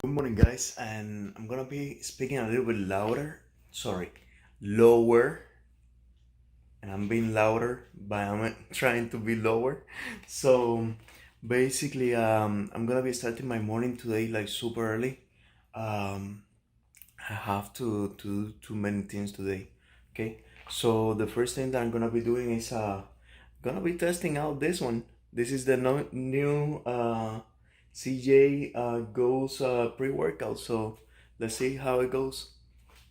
Good morning, guys, and I'm gonna be speaking a little bit lower, and I'm being louder, but I'm trying to be lower. So basically, I'm gonna be starting my morning today like super early. Um, I have to do too many things today. Okay, so the first thing that I'm gonna be doing is gonna be testing out this one. This is the new CJ Goes pre-workout. So let's see how it goes.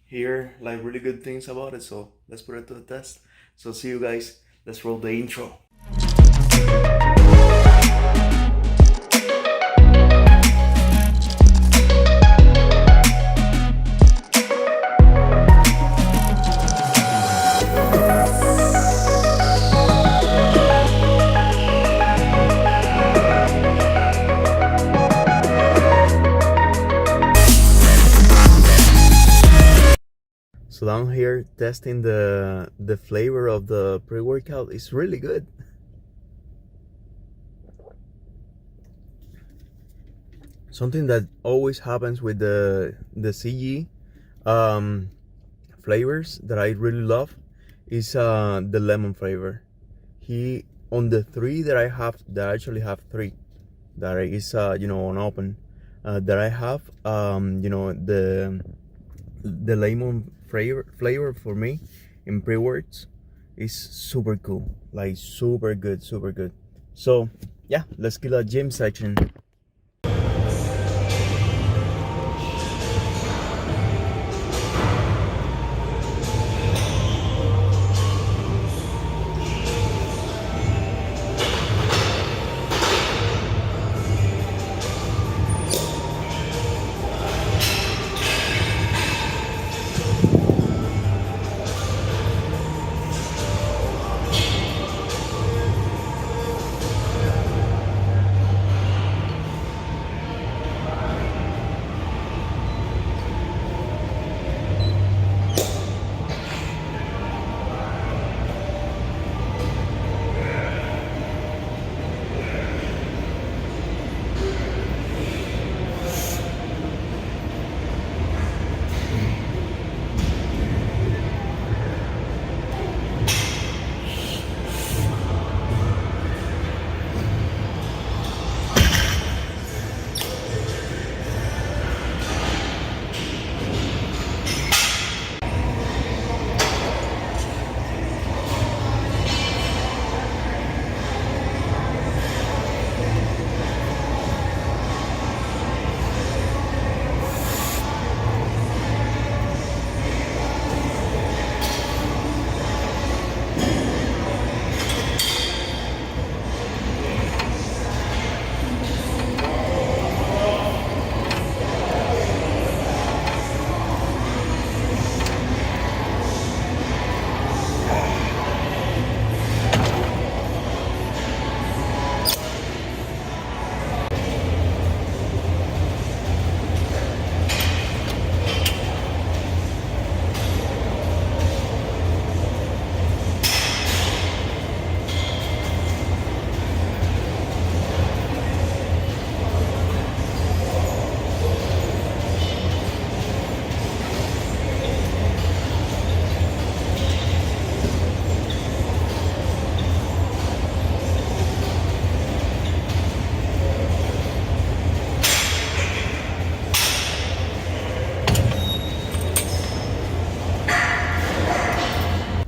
Hear like really good things about it. So let's put it to the test. So see you guys. Let's roll the intro. So down here testing the flavor of the pre-workout is really good. Something that always happens with the CG flavors that I really love is the lemon flavor. He on the three that I have, that I actually have three that is on open, that I have, the lemon flavor for me in pre-works is super cool, like super good, super good. So yeah, let's kill a gym section.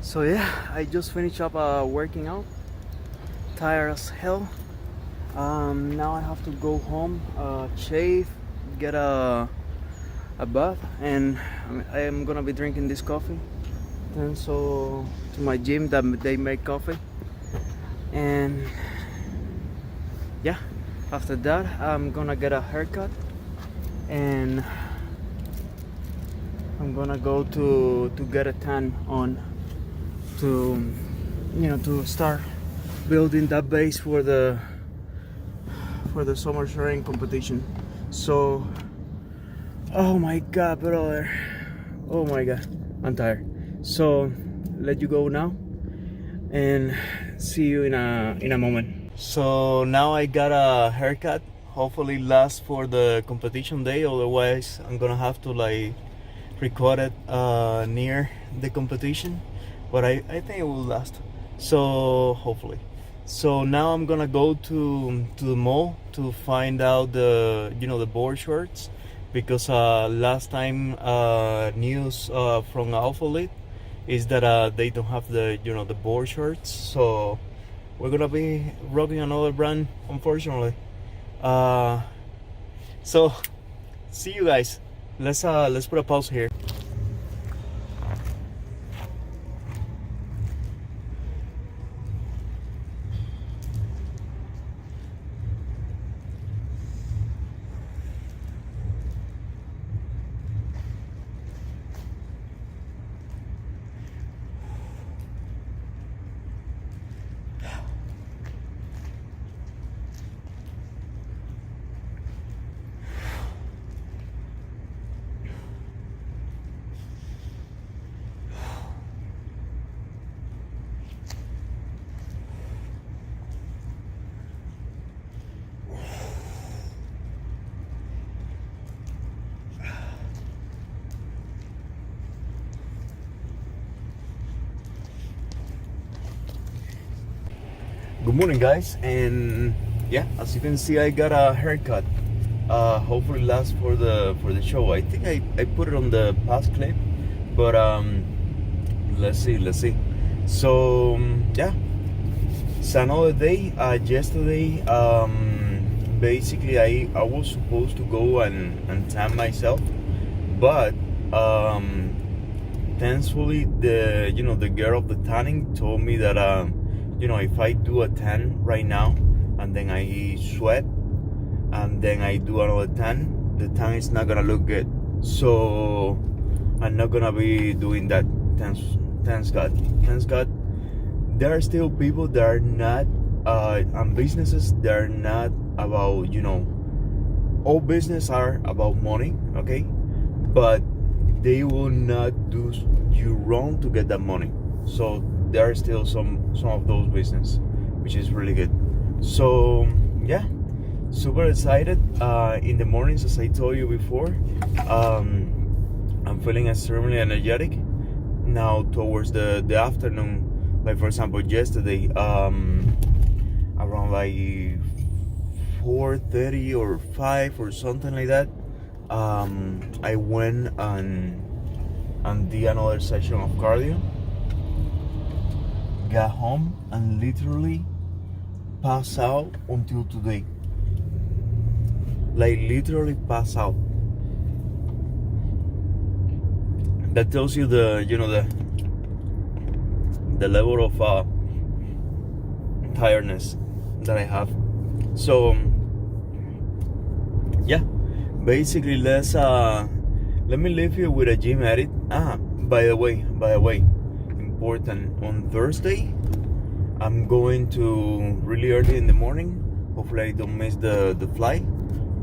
So yeah, I just finished up working out, tired as hell. Now I have to go home, shave, get a bath, and I am gonna be drinking this coffee. And so to my gym that they make coffee, and yeah, after that I'm gonna get a haircut, and I'm gonna go to get a tan on, to to start building that base for the summer shredding competition. So oh my god, brother, oh my god, I'm tired. So let you go now and see you in a moment. So now I got a haircut hopefully last for the competition day. Otherwise, I'm gonna have to like record it near the competition. But I think it will last. So hopefully. So now I'm gonna go to the mall to find out the board shorts, because last time news from Alpha Elite is that they don't have the board shorts. So we're gonna be rocking another brand, unfortunately. So see you guys. Let's put a pause here. Good morning, guys, and yeah, as you can see, I got a haircut. Hopefully lasts for the show. I think I put it on the past clip, but let's see. So yeah, it's another day. Yesterday, basically I was supposed to go and tan myself, but thankfully the girl of the tanning told me that if I do a tan right now and then I sweat and then I do another tan, the tan is not gonna look good. So I'm not gonna be doing that. Thanks God. There are still people that are not and businesses that are not about, all business are about money, okay? But they will not do you wrong to get that money. So there are still some of those business, which is really good. So yeah, super excited. In the mornings, as I told you before, I'm feeling extremely energetic. Now towards the afternoon, like for example yesterday, around like 4:30 or 5 or something like that, I went and did another session of cardio. Got home and literally passed out until today. Like literally passed out. That tells you the level of tiredness that I have. So yeah, basically let me leave you with a gym edit. By the way, important, on Thursday I'm going to really early in the morning. Hopefully I don't miss the flight.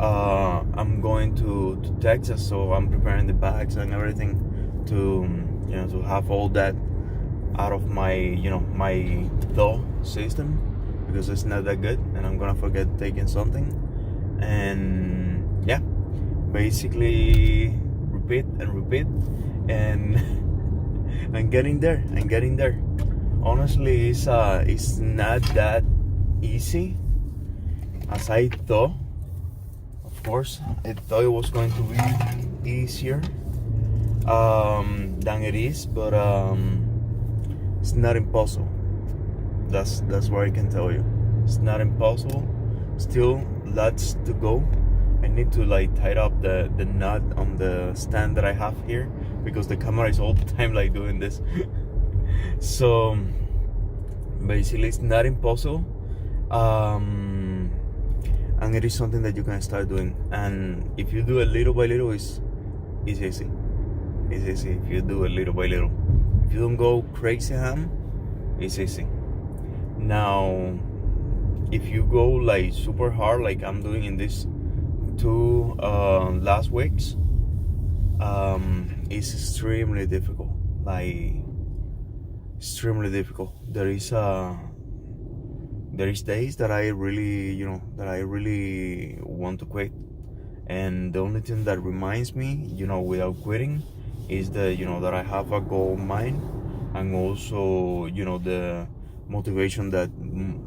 I'm going to Texas, so I'm preparing the bags and everything to have all that out of my my thought system, because it's not that good and I'm gonna forget taking something. And yeah, basically repeat and I'm getting there. Honestly, it's not that easy as I thought. Of course, I thought it was going to be easier than it is, but it's not impossible. That's what I can tell you. It's not impossible. Still lots to go. I need to like tie up the nut on the stand that I have here, because the camera is all the time like doing this. So basically it's not impossible, and it is something that you can start doing. And if you do it little by little, it's easy. It's easy if you do it little by little. If you don't go crazy ham, it's easy. Now if you go like super hard, like I'm doing in these 2 last weeks, it's extremely difficult. Like extremely difficult. There there is days that I really, that I really want to quit, and the only thing that reminds me, without quitting, is that that I have a goal in mind, and also the motivation that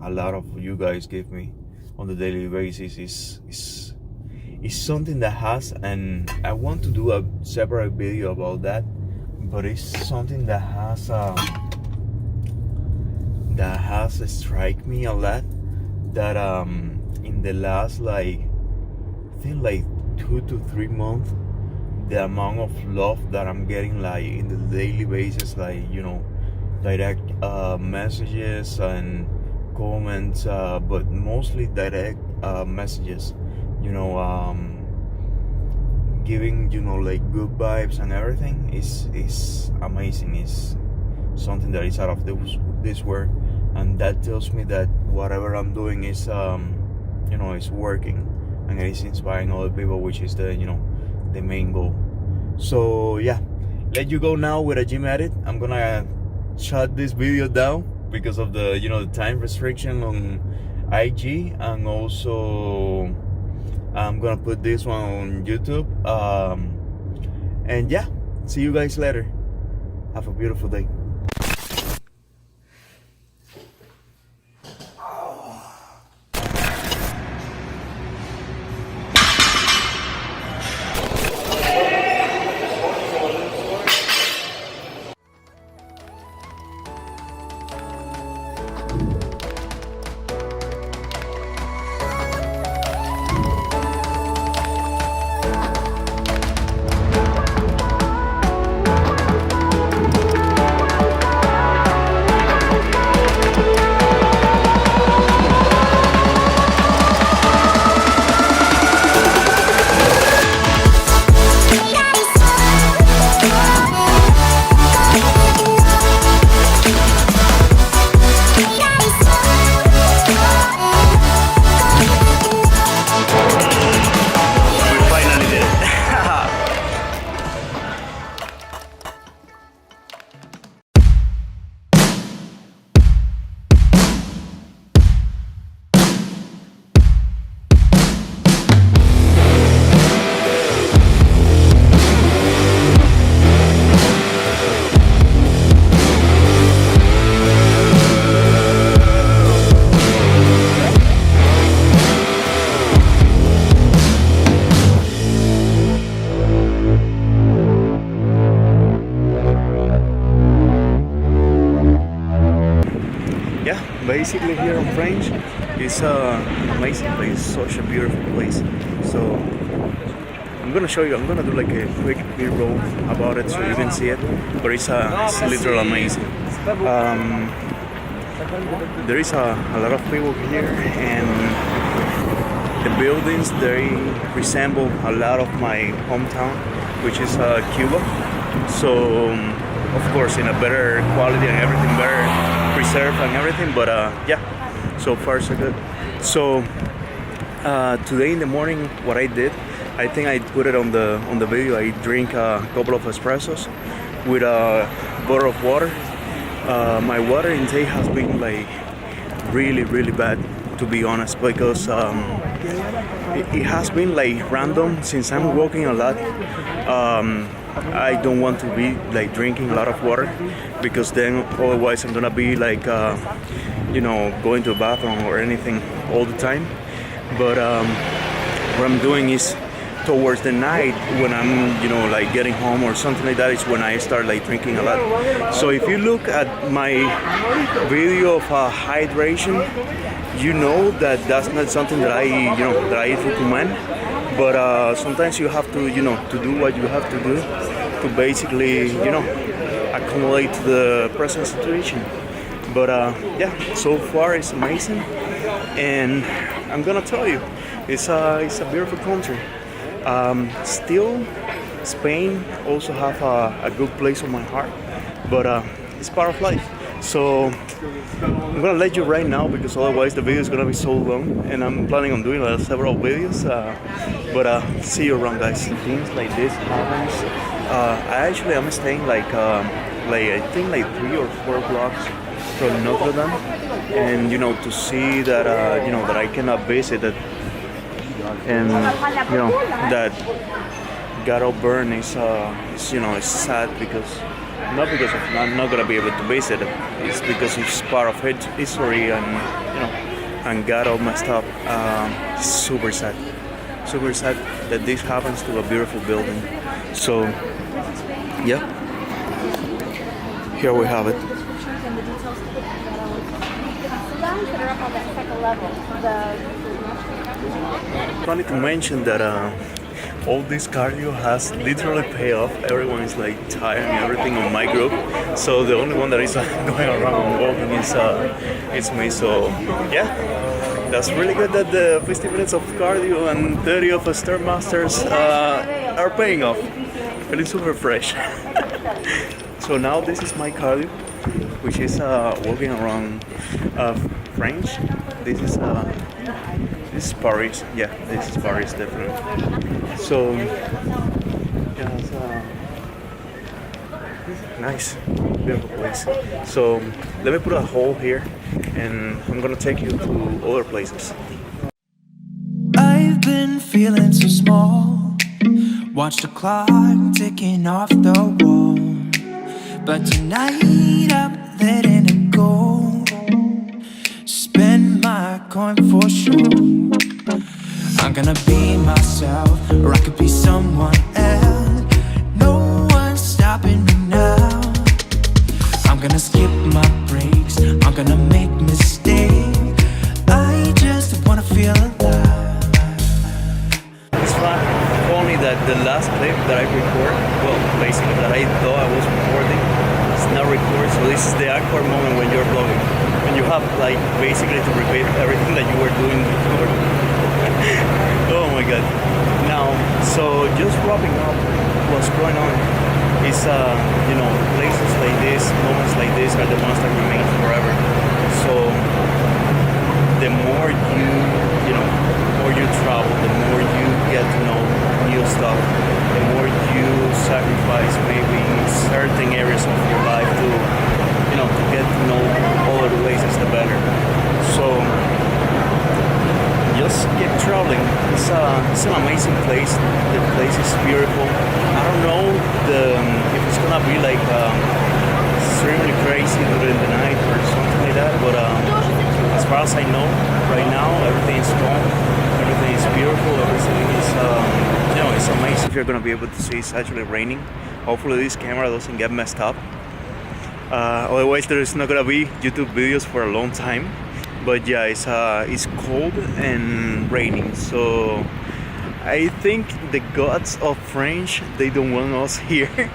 a lot of you guys give me on the daily basis is something that has, and I want to do a separate video about that, but it's something that has struck me a lot, that in the last, like, I think like 2 to 3 months, the amount of love that I'm getting, like, in the daily basis, like, direct messages and comments, but mostly direct messages, you know giving, like, good vibes and everything is amazing. Is something that is out of this world, and that tells me that whatever I'm doing is is working, and it is inspiring other people, which is the main goal. So yeah, let you go now with a gym edit. I'm gonna shut this video down because of the the time restriction on IG, and also I'm gonna put this one on YouTube. And yeah, see you guys later. Have a beautiful day. Yeah, basically here on French, it's an amazing place, such a beautiful place. So I'm gonna show you. I'm gonna do like a quick B-roll about it so you can see it. But it's literally amazing. There is a lot of people here, and the buildings, they resemble a lot of my hometown, which is Cuba. So of course in a better quality and everything, better preserved and everything, but yeah, so far so good. So today in the morning, what I did, I think I put it on the video. I drink a couple of espressos with a bottle of water. My water intake has been like really bad, to be honest, because it has been like random since I'm walking a lot. I don't want to be like drinking a lot of water, because then otherwise I'm gonna be like going to a bathroom or anything all the time. But what I'm doing is, towards the night, when I'm like getting home or something like that, is when I start like drinking a lot. So if you look at my video of hydration, you know that that's not something that I recommend. But sometimes you have to to do what you have to do to basically accommodate to the present situation. But yeah, so far it's amazing, and I'm gonna tell you, it's a beautiful country. Still, Spain also have a good place on my heart, but it's part of life. So I'm gonna let you right now, because otherwise the video is gonna be so long, and I'm planning on doing several videos. But see you around, guys. Things like this happens. I am staying like I think like 3 or 4 blocks from Notre Dame, and to see that that I cannot visit it, and that got all burned is sad, because not because of I'm not gonna be able to visit it. It's because it's part of history, and got all messed up. It's super sad that this happens to a beautiful building. So yeah, here we have it. Funny to mention that all this cardio has literally paid off. Everyone is like tired and everything on my group, so the only one that is going around walking is me. So yeah, that's really good that the 50 minutes of cardio and 30 of Stairmasters are paying off. Feeling super fresh. So now this is my cardio, which is walking around French. This is Paris. Yeah, this is Paris, definitely. So yeah, it's nice, beautiful place. So let me put a hole here, and I'm gonna take you to other places. I've been feeling so small. Watch the clock ticking off the wall. But tonight I'm letting it go. Spend my coin for sure. I'm gonna be myself, or I could be someone else. No one's stopping me now. I'm gonna skip my breaks, I'm gonna make mistakes. I just wanna feel alive. It's funny that the last clip that I recorded, well, basically that I thought I was recording, it's not recorded. So this is the awkward moment when you're vlogging, and you have like basically to repeat everything that you were doing before. Oh my god. Now, so just wrapping up what's going on is places like this, moments like this are the ones that remain forever. So the more you travel, the more you get to know new stuff, the more you sacrifice maybe in certain areas of your life to get to know all the places, the better. So just keep traveling. It's an amazing place. The place is beautiful. I don't know if it's gonna be like extremely crazy during the night or something like that, but as far as I know, right now everything is calm, everything is beautiful, everything is it's amazing. If you're gonna be able to see, it's actually raining. Hopefully this camera doesn't get messed up. Otherwise there is not gonna be YouTube videos for a long time. But yeah, it's cold and raining, so I think the gods of French, they don't want us here.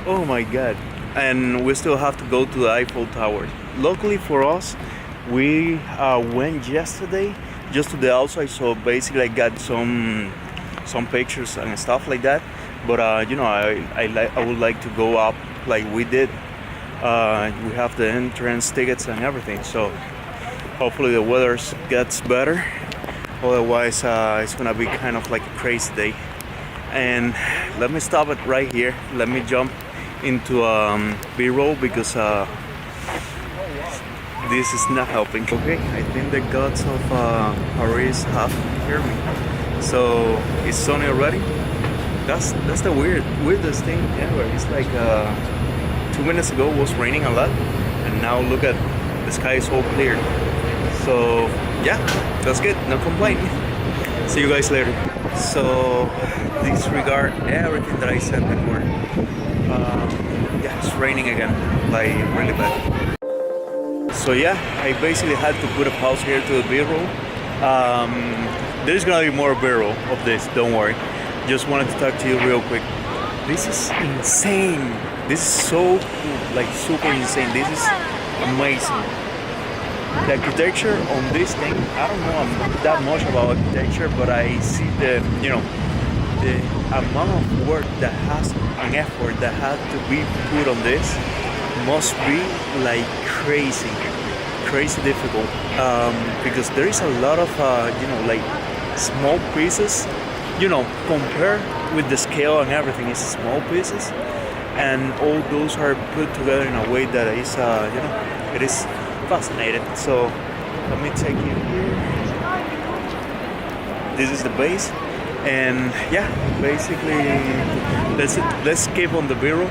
Oh my god. And we still have to go to the Eiffel Tower. Luckily for us, we went yesterday just to the outside, so basically I got some pictures and stuff like that. But I would like to go up like we did. We have the entrance tickets and everything, so hopefully the weather gets better. Otherwise it's gonna be kind of like a crazy day. And let me stop it right here. Let me jump into B-roll, because this is not helping. Okay, I think the gods of Paris have heard me. So it's sunny already. That's the weirdest thing ever. It's like 2 minutes ago it was raining a lot, and now look at the sky is all clear. So yeah, that's good, no complaint. See you guys later. So disregard everything that I said before. Yeah, it's raining again, like really bad. So yeah, I basically had to put a pause here to the B-roll. There's gonna be more B-roll of this, don't worry. Just wanted to talk to you real quick. This is insane. This is so cool, like super insane. This is amazing. The architecture on this thing, I don't know that much about architecture, but I see the amount of work that has an effort that had to be put on this must be like crazy difficult, because there is a lot of like small pieces, compared with the scale and everything, it's small pieces, and all those are put together in a way that is, it is fascinating. So let me take you here. This is the base, and yeah, basically, let's keep on the bureau.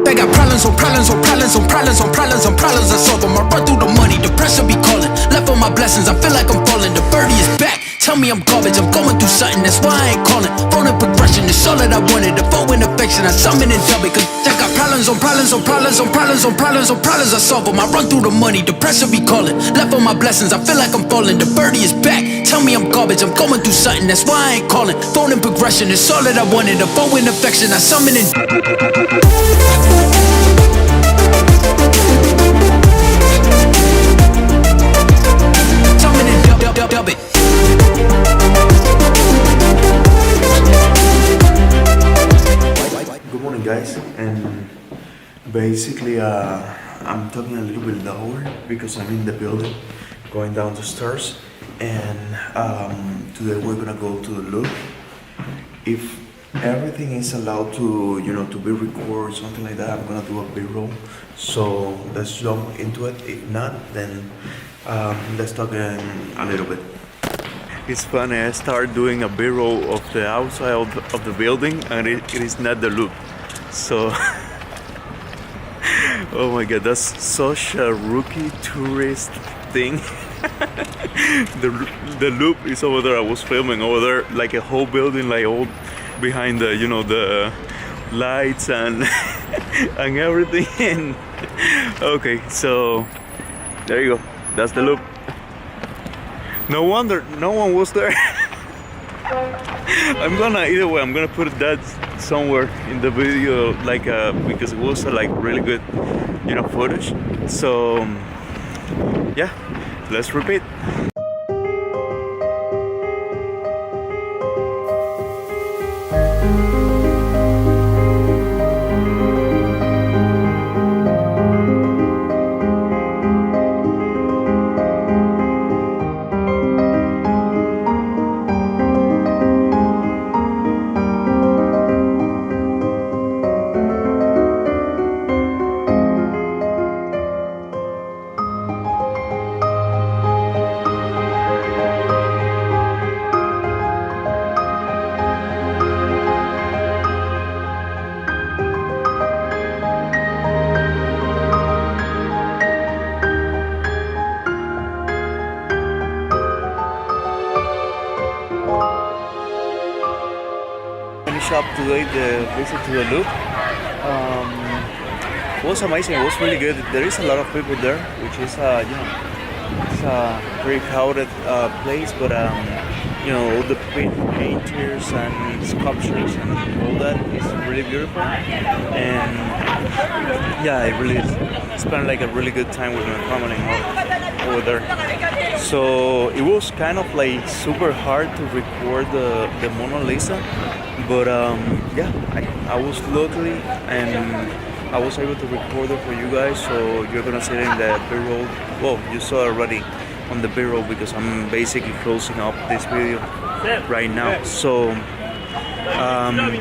I got problems on problems on problems on problems on problems on problems. I solve them. I run through the money. The pressure be calling. Left on my blessings. I feel like I'm falling. The birdie is back. Tell me I'm garbage. I'm going through something. That's why I ain't calling. Phone and progression. It's all that I wanted. The phone and affection. I summon and dub it. Cause I got problems on problems on problems on problems on problems on problems. I solve them. I run through the money. The pressure be calling. Left on my blessings. I feel like I'm falling. The birdie is back. Tell me I'm garbage. I'm going through something. That's why I ain't calling. Phone and progression. It's all that I wanted. The phone and affection. I summon and dub it. Good morning, guys, and basically I'm talking a little bit lower because I'm in the building going down the stairs, and today we're gonna go to the Louvre. If everything is allowed to to be recorded, something like that, I'm gonna do a B-roll, so let's jump into it. If not, then let's talk a little bit. It's funny, I started doing a B-roll of the outside of the building, and it is not the Louvre. So, oh my god, that's such a rookie tourist thing. the Louvre is over there. I was filming over there, like a whole building, like all behind the the lights and and everything. Okay, so there you go. That's the Louvre. No wonder no one was there. Either way, I'm gonna put that somewhere in the video, like because it was like really good, footage. So yeah, let's repeat. Finish up today the visit to the Louvre. It was amazing. It was really good. There is a lot of people there, which is it's a very crowded place, but all the painters and sculptures and all that is really beautiful. And yeah, I really spent like a really good time with my family over there. So it was kind of like super hard to record the Mona Lisa, but yeah, I was lucky and I was able to record it for you guys. So you're gonna see it in the B-roll. Well, you saw it already on the B-roll because I'm basically closing up this video right now. So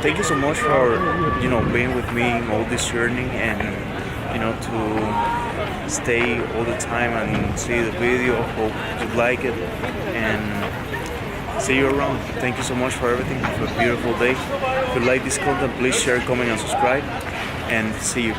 thank you so much for being with me in all this journey, and to stay all the time and see the video. Hope you like it, and see you around. Thank you so much for everything. Have a beautiful day. If you like this content, please share, comment, and subscribe, and see you.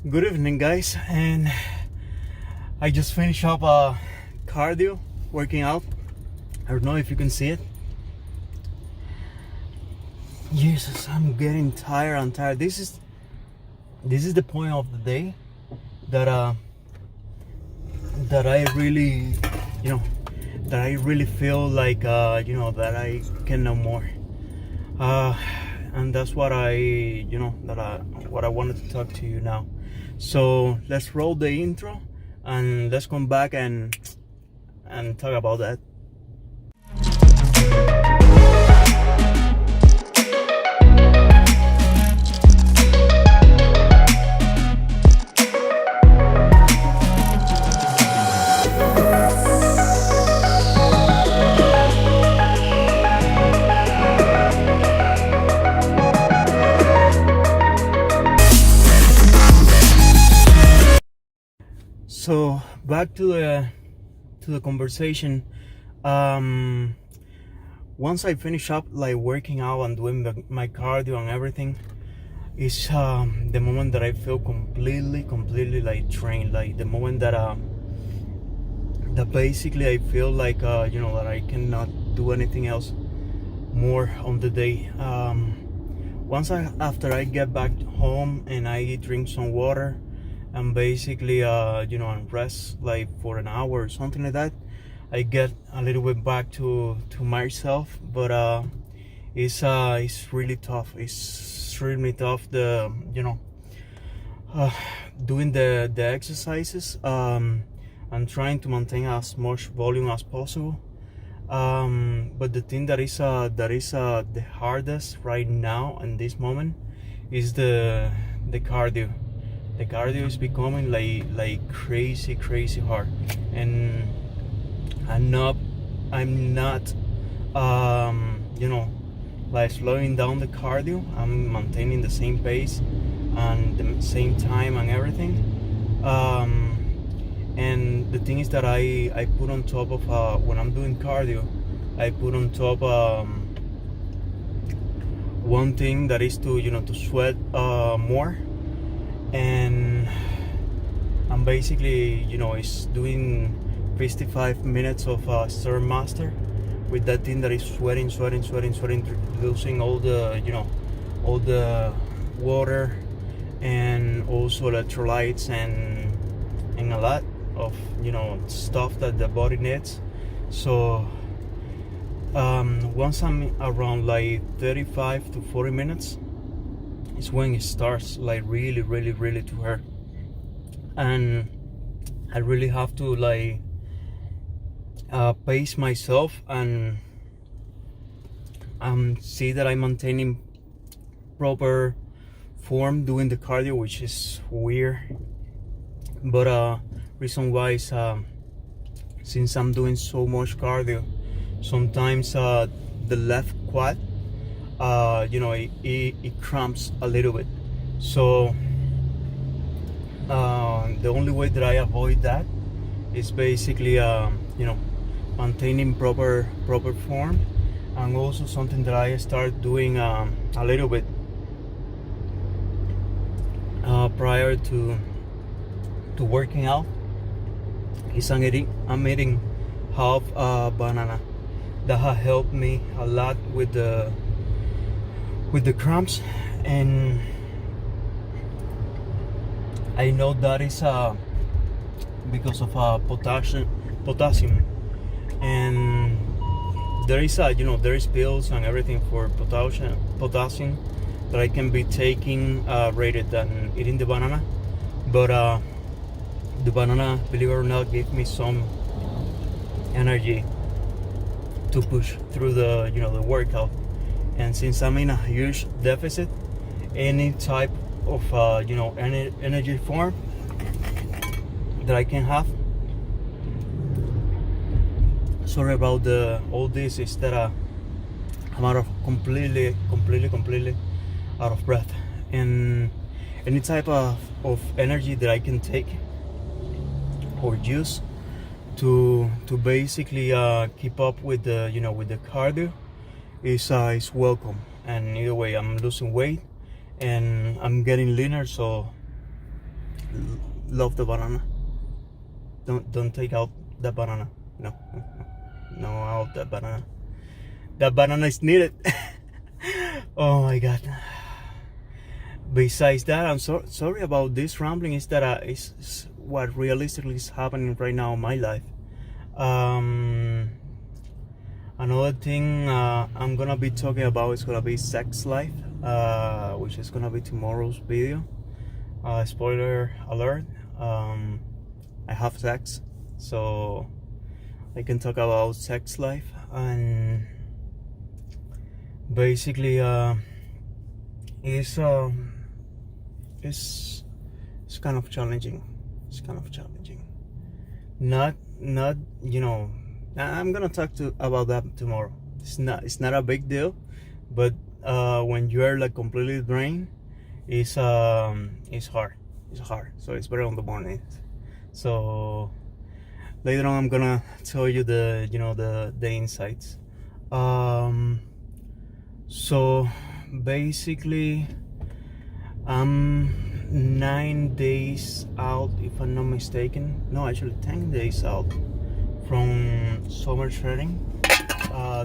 Good evening, guys, and I just finished up cardio, working out. I don't know if you can see it. Jesus, I'm getting tired. I'm tired. This is the point of the day that that I really, you know, that I really feel like that I can no more. And that's what what I wanted to talk to you now. So let's roll the intro and let's come back and talk about that. So back to the conversation. Once I finish up like working out and doing my cardio and everything, it's the moment that I feel completely like drained. Like the moment that basically I feel like that I cannot do anything else more on the day. After I get back home and I drink some water and basically and rest like for an hour or something like that, I get a little bit back to myself. But it's really tough. It's really tough doing the exercises and trying to maintain as much volume as possible. But the thing that is the hardest right now in this moment is the cardio. The cardio is becoming like crazy hard, and I'm not like slowing down the cardio. I'm maintaining the same pace and the same time and everything. And the thing is that I put on top of when I'm doing cardio, I put on top one thing that is to sweat more. And I'm basically it's doing 55 minutes of Stairmaster with that thing that is sweating, losing all the water and also electrolytes and a lot of stuff that the body needs. So once I'm around like 35 to 40 minutes, it's when it starts like really to hurt, and I really have to like pace myself and see that I'm maintaining proper form doing the cardio, which is weird. But reason why is since I'm doing so much cardio, sometimes the left quad it cramps a little bit. So the only way that I avoid that is basically maintaining proper form, and also something that I start doing a little bit prior to working out is I'm eating half banana. That has helped me a lot with the cramps, and I know that is because of potassium, and there is pills and everything for potassium that I can be taking rated than eating the banana. But the banana, believe it or not, gave me some energy to push through the the workout. And since I'm in a huge deficit, any type of energy form that I can have. Sorry about all this. Is that I'm out of completely out of breath, and any type of energy that I can take or use to basically keep up with the with the cardio is welcome. And either way, I'm losing weight and I'm getting leaner, so love the banana. Don't take out the banana. No, no, no, no out the banana. The banana is needed. Oh my god. Besides that, I'm sorry about this rambling. Is that is what realistically is happening right now in my life. Another thing I'm gonna be talking about is gonna be sex life, which is gonna be tomorrow's video. Spoiler alert, I have sex, so I can talk about sex life. And basically it's kind of challenging. It's kind of challenging. Not I'm gonna talk about that tomorrow. It's not a big deal, but when you are like completely drained, it's hard. It's hard. So it's better on the morning. So later on, I'm gonna tell you the insights. So basically, I'm 9 days out, if I'm not mistaken. No, actually 10 days out from summer training.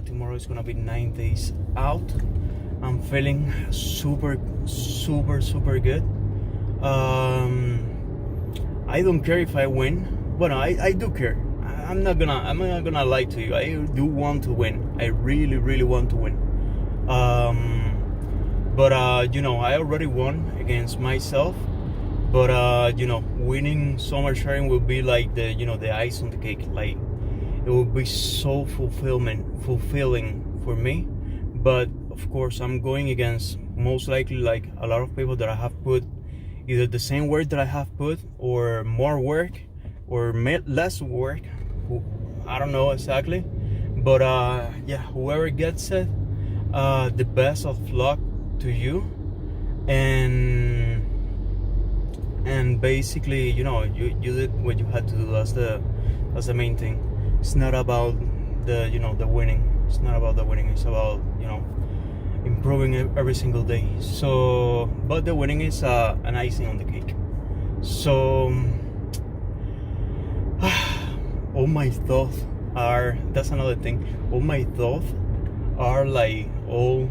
Tomorrow is gonna be 9 days out. I'm feeling super good. I don't care if I win, but I do care. I'm not gonna lie to you. I do want to win. I really want to win. But I already won against myself. But winning summer training will be like the ice on the cake. Like, it will be so fulfilling for me. But of course, I'm going against most likely like a lot of people that I have put either the same work that I have put, or more work, or less work. I don't know exactly. But whoever gets it, the best of luck to you. And basically, you did what you had to do. That's the main thing. It's not about the winning. It's not about the winning. It's about improving every single day. So, but the winning is an icing on the cake. So all my thoughts are, that's another thing, all my thoughts are like all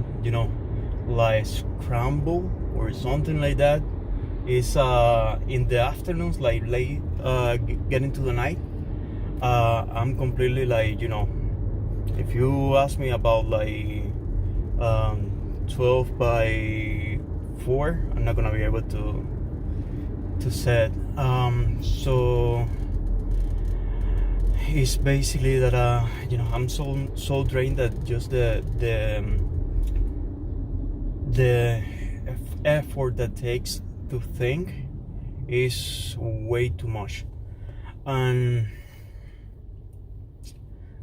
like scramble or something like that. Is in the afternoons, like late getting to the night, I'm completely like, if you ask me about like 12 by 4, I'm not gonna be able to set. So it's basically that I'm so drained that just the effort that takes to think is way too much. And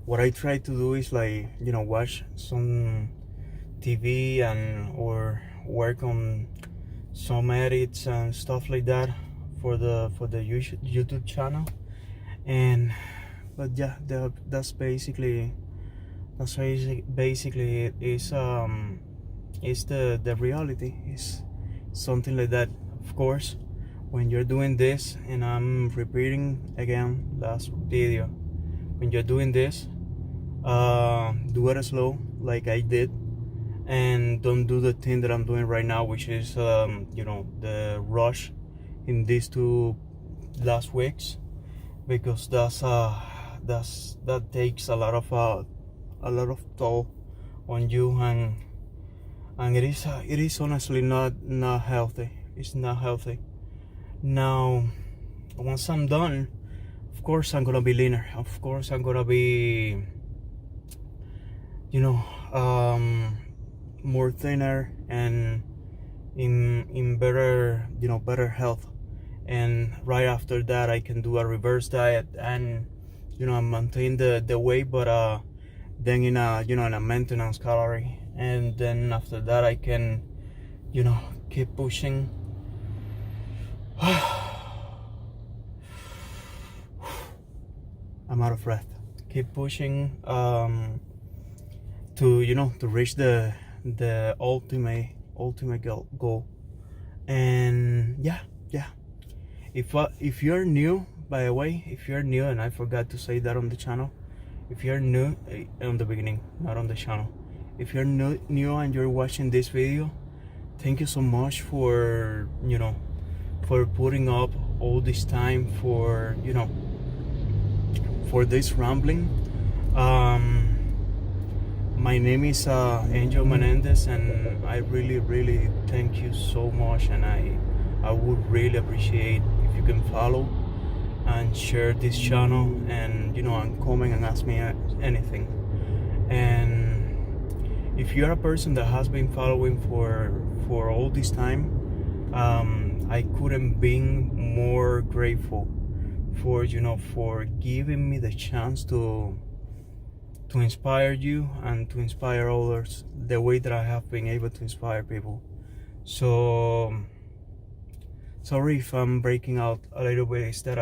what I try to do is like watch some TV or work on some edits and stuff like that for the YouTube channel. But yeah, that's basically it is the reality is something like that. Of course, when you're doing this, and I'm repeating again last video, when you're doing this, do it slow like I did, and don't do the thing that I'm doing right now, which is the rush in these 2 last weeks, because that takes a lot of toll on you, and it is honestly not healthy. It's not healthy. Now, once I'm done, of course I'm gonna be leaner. Of course I'm gonna be more thinner and in better better health. And right after that, I can do a reverse diet and maintain the weight, but then in a in a maintenance calorie. And then after that, I can keep pushing. I'm out of breath. Keep pushing to reach the ultimate goal. And yeah. If you're new, by the way, if you're new, and I forgot to say that on the channel, if you're new, on the beginning, not on the channel, if you're new and you're watching this video, thank you so much for, for putting up all this time, for, for this rambling. My name is Angel Menendez, and I really thank you so much, and I would really appreciate if you can follow and share this channel, and and comment and ask me anything. And if you're a person that has been following for all this time, I couldn't be more grateful for for giving me the chance to inspire you and to inspire others the way that I have been able to inspire people. So sorry if I'm breaking out a little bit. Is that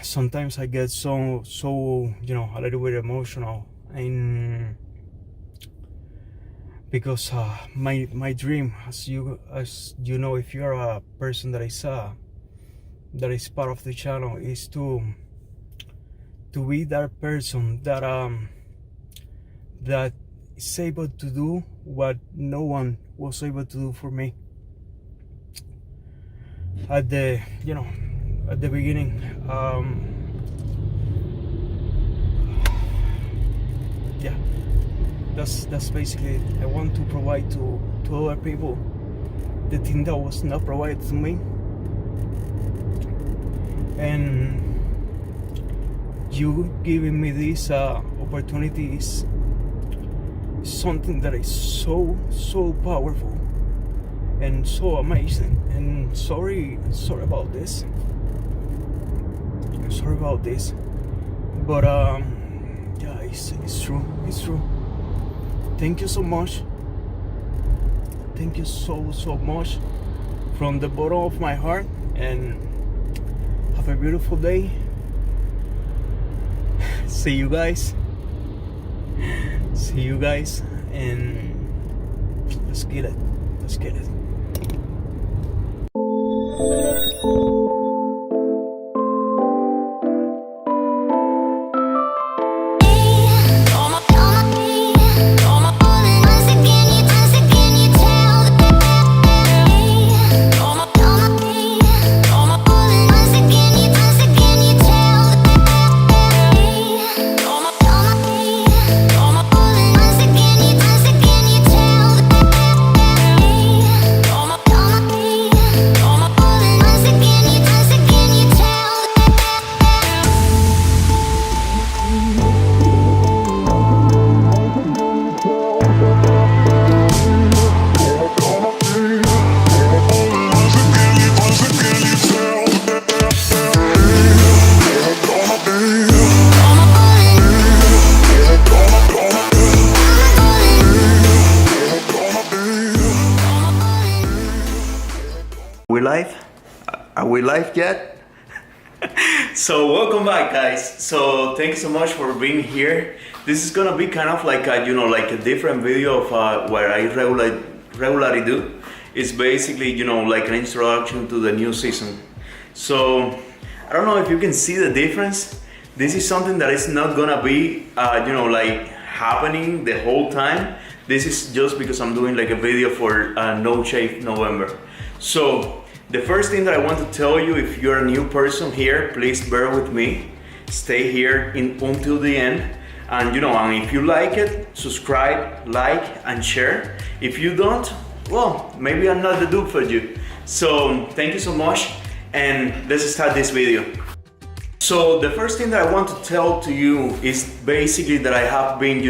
sometimes I get so a little bit emotional, and because my dream, as you know, if you're a person that is part of the channel, is to be that person that is able to do what no one was able to do for me at the beginning. Yeah, that's basically it. I want to provide to other people the thing that was not provided to me, and you giving me this opportunity is something that is so powerful and so amazing. And sorry about this, but yeah, it's true. Thank you so much. Thank you so much from the bottom of my heart, and have a beautiful day. See you guys, and let's get it. Are we live yet? So welcome back, guys. So thank you so much for being here. This is gonna be kind of like a, like a different video of what I regularly do. It's basically, like an introduction to the new season. So I don't know if you can see the difference. This is something that is not gonna be, like happening the whole time. This is just because I'm doing like a video for No Shave November. So the first thing that I want to tell you, if you're a new person here, please bear with me. Stay here until the end. And and if you like it, subscribe, like, and share. If you don't, well, maybe I'm not the dude for you. So thank you so much, and let's start this video. So the first thing that I want to tell to you is basically that I have been,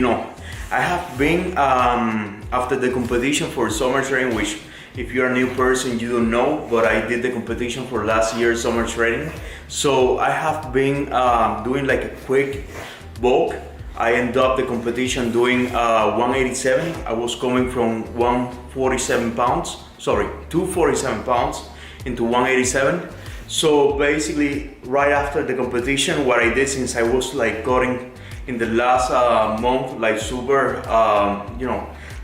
after the competition for summer training, which if you're a new person, you don't know, but I did the competition for last year's summer training. So I have been doing like a quick bulk. I ended up the competition doing 187. I was coming from 247 pounds into 187. So basically, right after the competition, what I did, since I was like cutting in the last month, like super,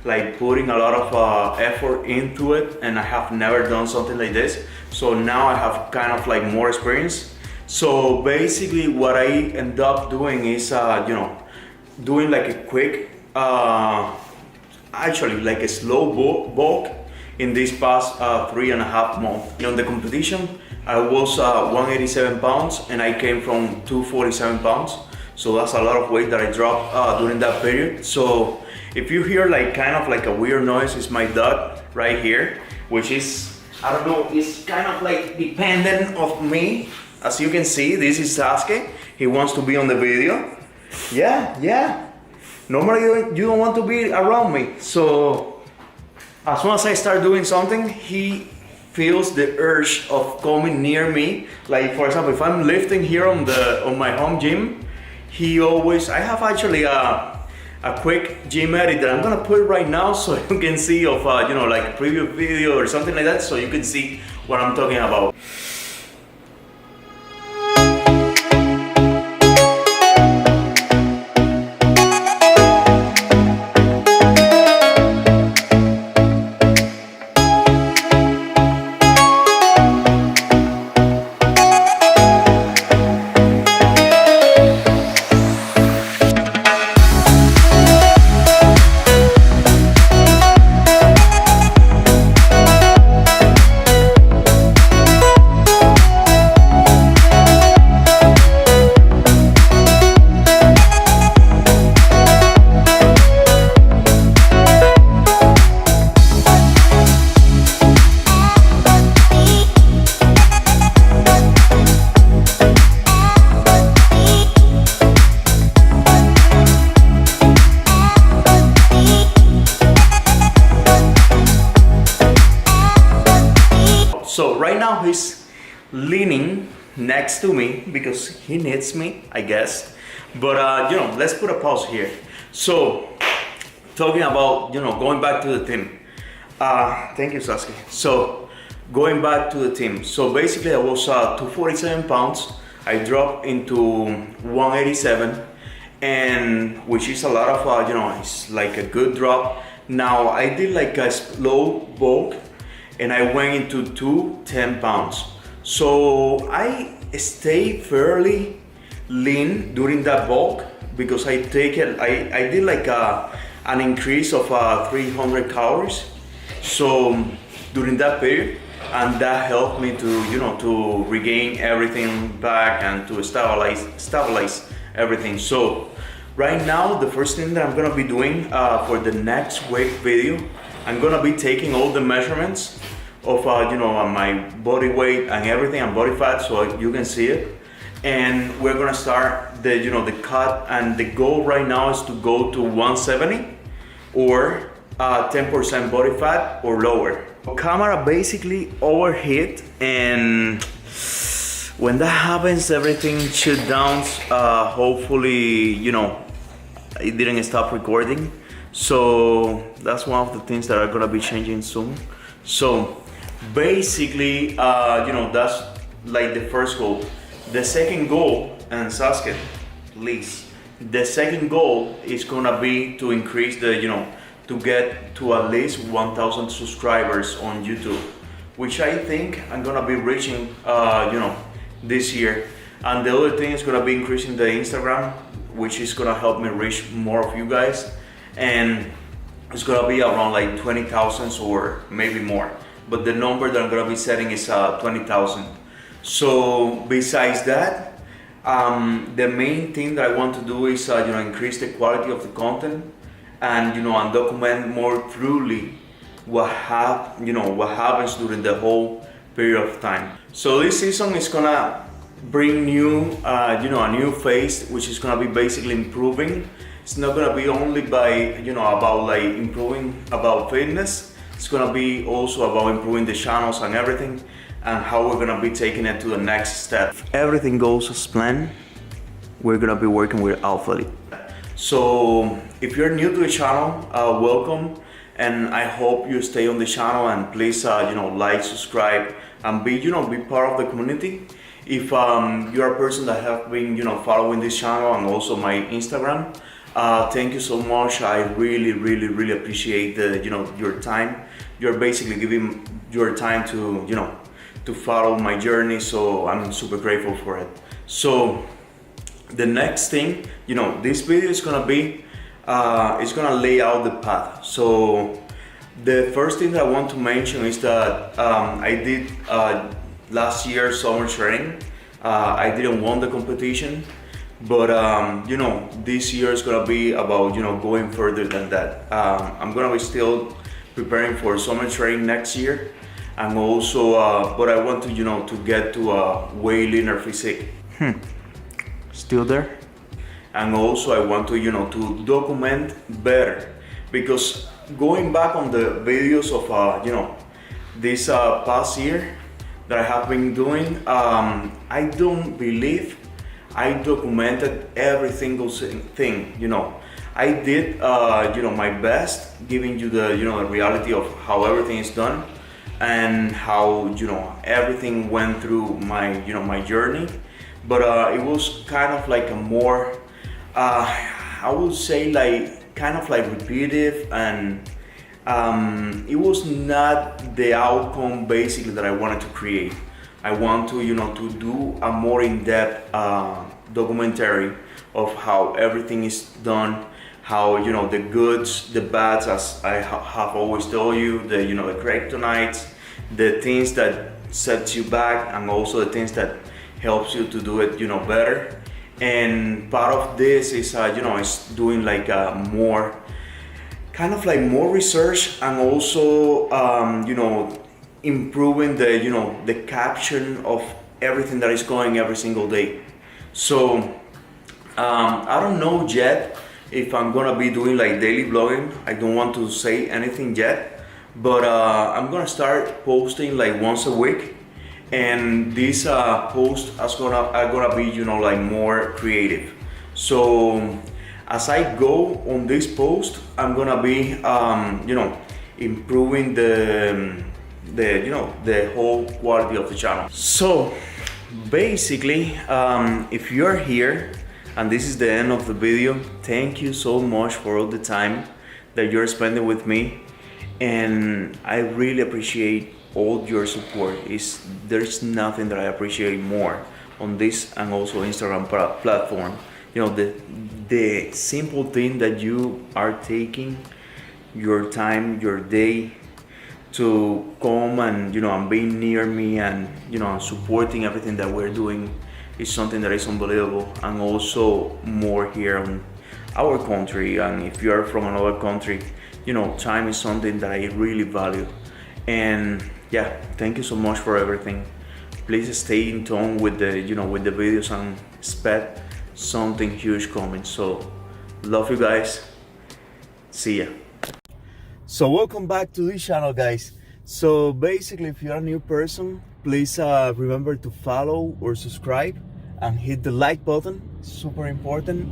like putting a lot of effort into it, and I have never done something like this. So now I have kind of like more experience. So basically what I end up doing is, doing like a quick, actually like a slow bulk in this past 3.5 months. On the competition, I was 187 pounds and I came from 247 pounds. So that's a lot of weight that I dropped during that period. So if you hear like kind of like a weird noise, it's my dog right here, which is, I don't know, it's kind of like dependent of me. As you can see, this is Sasuke. He wants to be on the video. Yeah. Normally you don't want to be around me. So as soon as I start doing something, he feels the urge of coming near me. Like for example, if I'm lifting here on my home gym, I have actually a quick gym edit that I'm gonna put right now so you can see of like a previous video or something like that, so you can see what I'm talking about. So right now he's leaning next to me because he needs me, I guess. But let's put a pause here. So talking about going back to the team. Thank you, Sasuke. So going back to the team. So basically I was 247 pounds. I dropped into 187, and which is a lot of it's like a good drop. Now I did like a slow bulk and I went into 210 pounds. So I stayed fairly lean during that bulk because I did like an increase of 300 calories. So during that period, and that helped me to regain everything back and to stabilize everything. So right now, the first thing that I'm gonna be doing for the next weight video, I'm gonna be taking all the measurements of my body weight and everything and body fat, so you can see it. And we're gonna start the cut, and the goal right now is to go to 170 or 10% body fat or lower. Camera basically overheat, and when that happens, everything shut down. Hopefully, it didn't stop recording. So that's one of the things that are gonna be changing soon. So basically, that's like the first goal. The second goal, and Sasuke, please. The second goal is gonna be to increase to get to at least 1,000 subscribers on YouTube, which I think I'm gonna be reaching, this year. And the other thing is gonna be increasing the Instagram, which is gonna help me reach more of you guys. And it's gonna be around like 20,000 or maybe more. But the number that I'm gonna be setting is 20,000. So besides that, the main thing that I want to do is increase the quality of the content, and and document more thoroughly what happens during the whole period of time. So this season is gonna bring new a new phase, which is gonna be basically improving. It's not gonna be only by about like improving about fitness. It's gonna be also about improving the channels and everything, and how we're gonna be taking it to the next step. If everything goes as planned, we're gonna be working with Alpha. So if you're new to the channel, welcome, and I hope you stay on the channel, and please like, subscribe, and be part of the community. If you're a person that have been following this channel and also my Instagram, thank you so much. I really appreciate your time. You're basically giving your time to follow my journey. So I'm super grateful for it. So the next thing, this video is gonna be, it's gonna lay out the path. So the first thing that I want to mention is that I did last year summer training. I didn't won the competition, but this year is gonna be about going further than that. I'm gonna be still preparing for summer training next year, and also, but I want to to get to a way leaner physique. Still there? And also I want to to document better, because going back on the videos of this past year that I have been doing, I don't believe I documented every single thing. I did my best, giving you the the reality of how everything is done and how everything went through my my journey. But it was kind of like a more I would say like kind of like repetitive, and it was not the outcome basically that I wanted to create. I want to to do a more in-depth documentary of how everything is done, how the goods, the bads, as I have always told you, the the kryptonites, the things that sets you back, and also the things that helps you to do it better. And part of this is is doing like more kind of like more research, and also improving the the caption of everything that is going every single day. So I don't know yet if I'm gonna be doing like daily vlogging. I don't want to say anything yet, but I'm gonna start posting like once a week, and these posts are gonna be like more creative. So as I go on this post, I'm gonna be improving the whole quality of the channel. So basically, if you're here and this is the end of the video, thank you so much for all the time that you're spending with me, and I really appreciate all your support. There's nothing that I appreciate more on this and also Instagram platform. The simple thing that you are taking your time, your day to come and and being near me, and and supporting everything that we're doing is something that is unbelievable. And also more here in our country, and if you are from another country, time is something that I really value. And yeah, thank you so much for everything. Please stay in tune with the with the videos, and expect something huge coming. So love you guys, see ya. So welcome back to this channel, guys. So basically, if you're a new person, please remember to follow or subscribe and hit the like button, super important.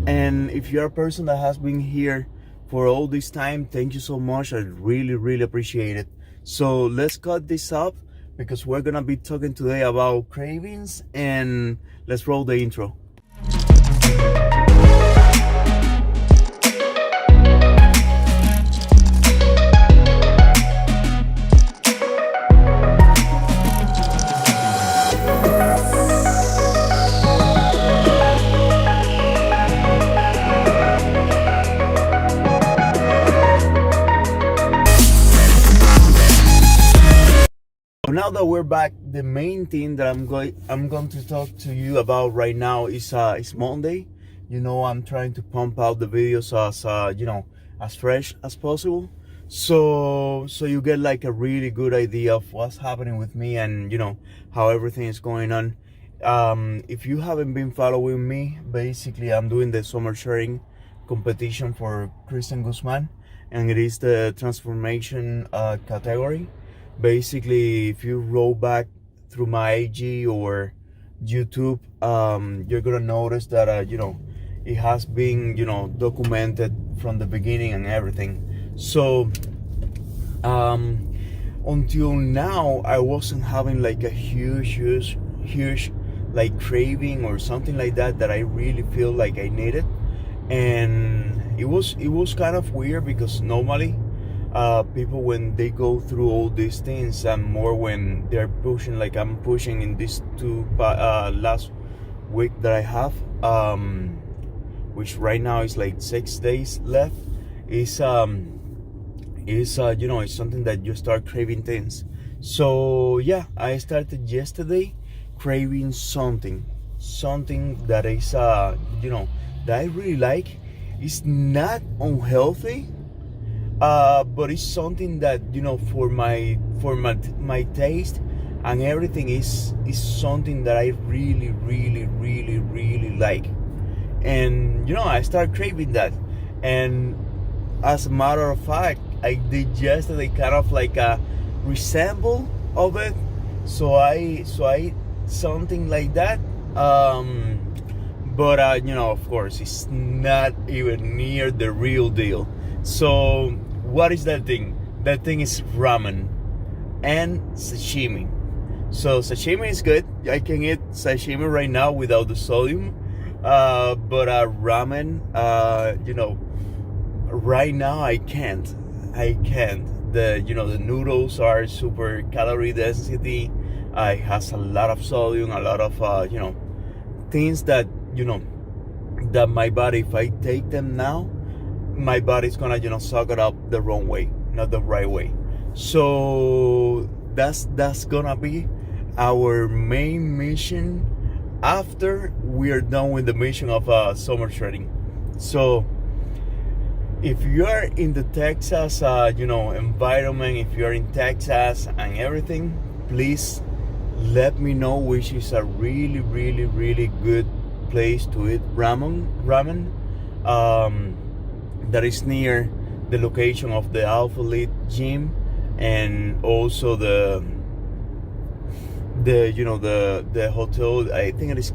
And if you're a person that has been here for all this time, thank you so much. I really appreciate it. So let's cut this up, because we're gonna be talking today about cravings, and let's roll the intro. Now that we're back, the main thing that I'm going to talk to you about right now is Monday. I'm trying to pump out the videos as as fresh as possible, so you get like a really good idea of what's happening with me, and how everything is going on. If you haven't been following me, basically I'm doing the summer sharing competition for Christian Guzman, and it is the transformation category. Basically, if you roll back through my IG or YouTube, you're gonna notice that it has been documented from the beginning and everything. So until now, I wasn't having like a huge like craving or something like that I really feel like I needed. And it was kind of weird, because normally People when they go through all these things, and more when they're pushing, like I'm pushing in these last week that I have, which right now is like 6 days left, is it's something that you start craving things. So yeah, I started yesterday craving something that is that I really like. It's not unhealthy, but it's something that for my taste and everything is something that I really really really really like. And I start craving that. And as a matter of fact, I did yesterday kind of like a resemble of it. So I something like that. But of course, it's not even near the real deal. So what is that thing? That thing is ramen and sashimi. So sashimi is good. I can eat sashimi right now without the sodium. But ramen, right now I can't. The noodles are super calorie density. It has a lot of sodium, a lot of things that that my body, if I take them now, my body's gonna suck it up the wrong way, not the right way. So that's gonna be our main mission after we are done with the mission of summer shredding. So if you are in the Texas environment, if you're in Texas and everything, please let me know which is a really really really good place to eat ramen that is near the location of the Alpha Elite gym, and also the hotel. I think it is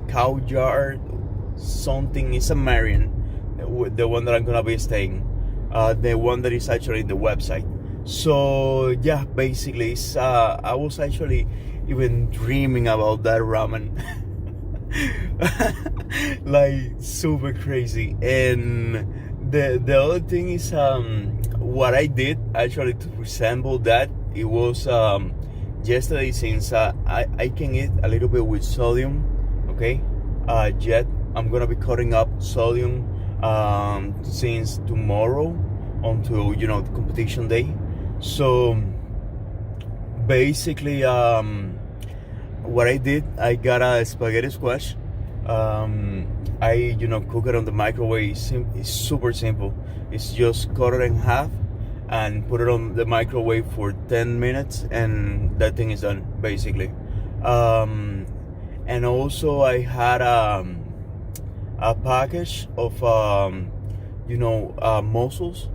Cow Yard something. It's a Marion, the one that I'm gonna be staying, the one that is actually in the website. So yeah, basically it's, I was actually even dreaming about that ramen. Like super crazy. And the other thing is, what I did actually to resemble that, it was yesterday, since I can eat a little bit with sodium, okay, yet I'm gonna be cutting up sodium since tomorrow until the competition day. So basically, what I did, I got a spaghetti squash. I cook it on the microwave. It's super simple. It's just cut it in half and put it on the microwave for 10 minutes, and that thing is done basically. And also I had a package of mussels,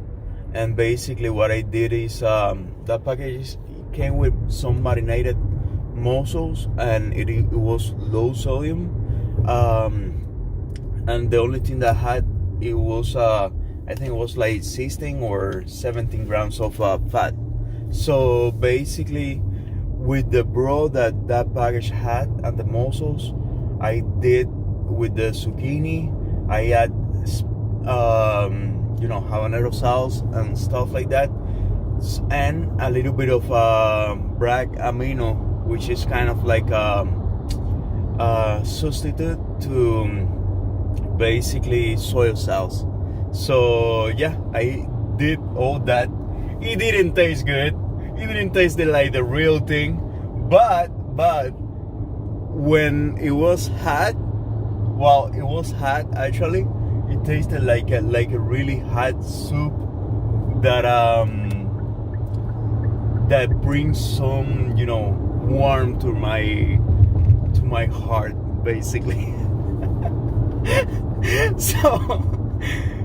and basically what I did is, that package came with some marinated mussels, and it was low sodium, and the only thing that had, it was I think it was like 16 or 17 grams of fat. So basically, with the broth that package had and the mussels, I did with the zucchini, I add habanero sauce and stuff like that, and a little bit of black amino, which is kind of like a substitute to basically soy sauce. So yeah, I did all that. It didn't taste good. It didn't taste like the real thing, but when it was hot, well, it was hot actually. It tasted like a really hot soup that that brings some warmth to my heart basically.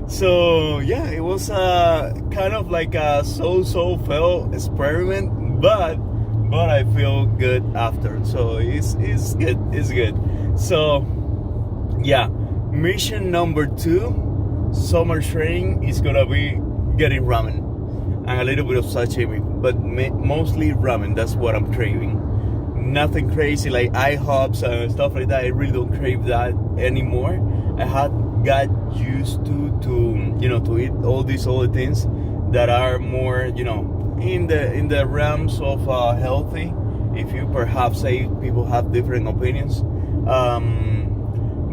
So yeah, it was kind of like a so fail experiment, but I feel good after. So it's good. It's good. So yeah, mission number 2, summer training, is gonna be getting ramen and a little bit of sashimi, but mostly ramen. That's what I'm craving. Nothing crazy like IHOPs and stuff like that. I really don't crave that anymore. I had got used to eat all these other things that are more, in the realms of healthy. If you perhaps say people have different opinions,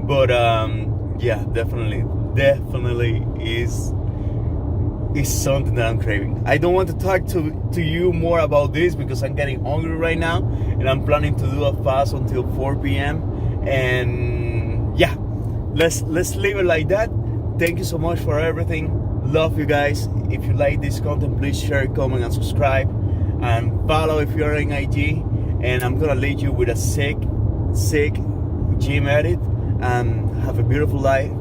but yeah, definitely is something that I'm craving. I don't want to talk to you more about this because I'm getting hungry right now, and I'm planning to do a fast until 4 p.m. And yeah, let's leave it like that. Thank you so much for everything. Love you guys. If you like this content, please share, comment, and subscribe, and follow if you're in IG. And I'm gonna lead you with a sick gym edit. And have a beautiful life.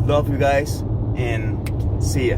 Love you guys, and see ya.